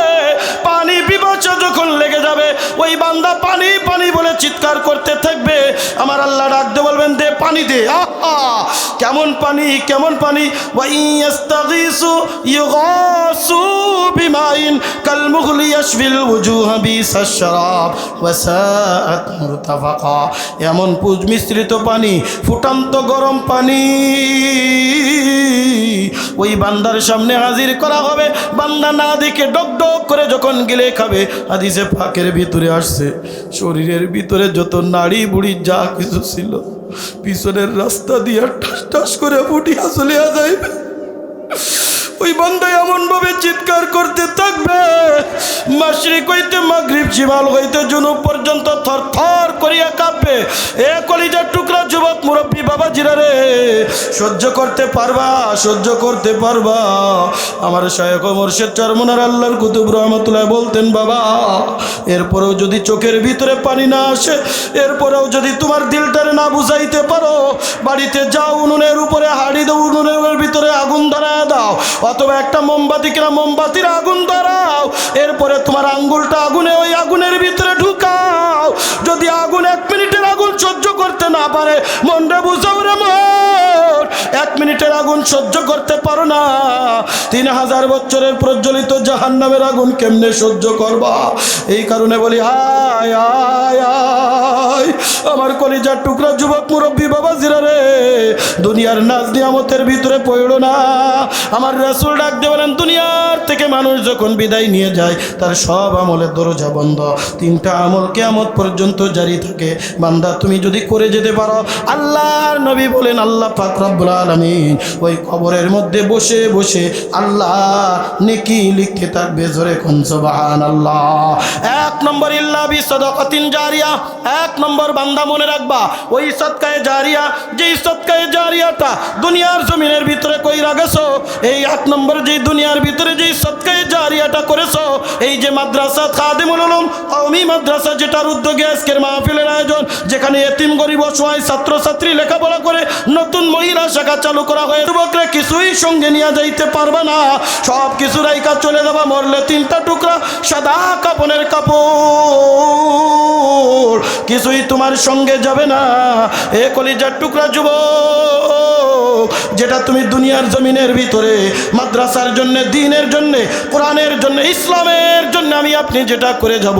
পানি পিপাসা যখন লেগে যাবে, ওই বান্দা পানি পানি বলে চিৎকার করতে থাকবে। আমার আল্লাহ ডাকতে বলবেন, দে পানি দে। আহা, কেমন পানি, কেমন পানি! ওয়াইয়াস্তাগীসু ইউগাসু বিমাইন কালমুগলি ইয়াশফিল ওয়ুজুহা বিসাশ শারাব ওয়া সাআত মুরতাফাকা। এমন পুজ মিশ্রিত পানি, ফুটান্ত গরম পানি ওই বান্দার সামনে হাজির করা হবে। বান্দা না দেখে ডক ডক করে যখন গিলে খাবে। হাদিসে পাকের ভিতরে আসছে, শরীরের ভিতরে যত নাড়ি বুড়ি যা কিছু ছিল, পিছনের রাস্তা দিয়ে ঠাস ঠাস করে ফুটিয়া চলিয়া যাইবে। ওই বান্দা এমন ভাবে চিৎকার করতে থাকবে, মাশরিক হইতে মাগরিব, শিমাল হইতে জুনুব পর্যন্ত থর থর করিয়া কাঁপবে। এ কলিজার টুকরা যুবক মুরব্বী বাবাজিরা রে, সহ্য করতে পারবা, সহ্য করতে পারবা? আমার শায়খ মুর্শিদ চরমনার আল্লাহর কুতুব রহমতুল্লাহ বলতেন, বাবা এরপরেও যদি চোখের ভিতরে পানি না আসে, এরপরেও যদি তোমার দিলটারে না বুঝাইতে পারো, বাড়িতে যাও, উনুনের উপরে হাড়ি দাও, উনুনের ভিতরে আগুন ধরায় দাও, অথবা একটা মোমবাতি কিনা মোমবাতির আগুন ধরাও, এরপরে তোমার আঙ্গুলটা আগুনে, ওই আগুনের ভিতরে ঢুকাও। যদি আগুন 1 মিনিটের আগুন সহ্য করতে না পারে, মনটা বুঝাও রে মন, 1 মিনিটের আগুন সহ্য করতে পারো না, 3000 বছরের প্রজ্বলিত জাহান্নামের আগুন কেমনে সহ্য করবা? এই কারণে বলি, আয় আয় আয় আমার কলিজার টুকরা যুবক মুরব্বী বাবাজিরা রে, দুনিয়ার নাজ নিয়ামতের ভিতরে পড়ো না। আমার রাসূল ডাক দিয়ে বলেন, দুনিয়ার থেকে মানুষ যখন বিদায় নিয়ে যায় তার সব আমলের দরজা বন্ধ, তিনটা আমল কিয়ামত পর্যন্ত জারি থাকে। বান্দা তুমি যদি করে যেতে পারো, আল্লাহর নবী বলেন আল্লাহ পাক রব্বুল আলামিন ওই কবরের মধ্যে বসে বসে আল্লাহ নেকি লিখতে থাকবে। জোরে কোন সুবহানাল্লাহ। এক নম্বর ইল্লা বিসাদাকাতিন জারিয়া, এক নম্বর বান্দা মনে রাখবা ওই সদকায়ে জারিয়া, যেই সদকায়ে জারিয়াটা দুনিয়ার জমিনের ভিতরে কইরা গেছো, এই এক নম্বর যেই দুনিয়ার ভিতরে যেই সদকায়ে জারিয়াটা করেছো, এই যে মাদ্রাসা খাদিমুল উলুম কওমি মাদ্রাসা যেটার উদ্যোগে আজকের মাহফিলের আয়োজন, যেখানে এতিম গরিব অসহায় ছাত্রছাত্রী লেখাপড়া করে নতুন মহিলা শাখা চালু করা হয়, যুবকরা কিছুই সঙ্গে নিয়ে যাইতে পারবে না, সব কিছু রাইকা চলে যাবা, মরলে তিনটা টুকরা সাদা কাপনের কাপড়, কিছুই তোমার সঙ্গে যাবে না। এ কলিজার টুকরা যুবক, যেটা তুমি দুনিয়ার জমিনের ভিতরে মাদ্রাসার জন্য, দ্বীনের জন্য, কোরআনের জন্য, ইসলামের জন্য আমি আপনি যেটা করে যাব,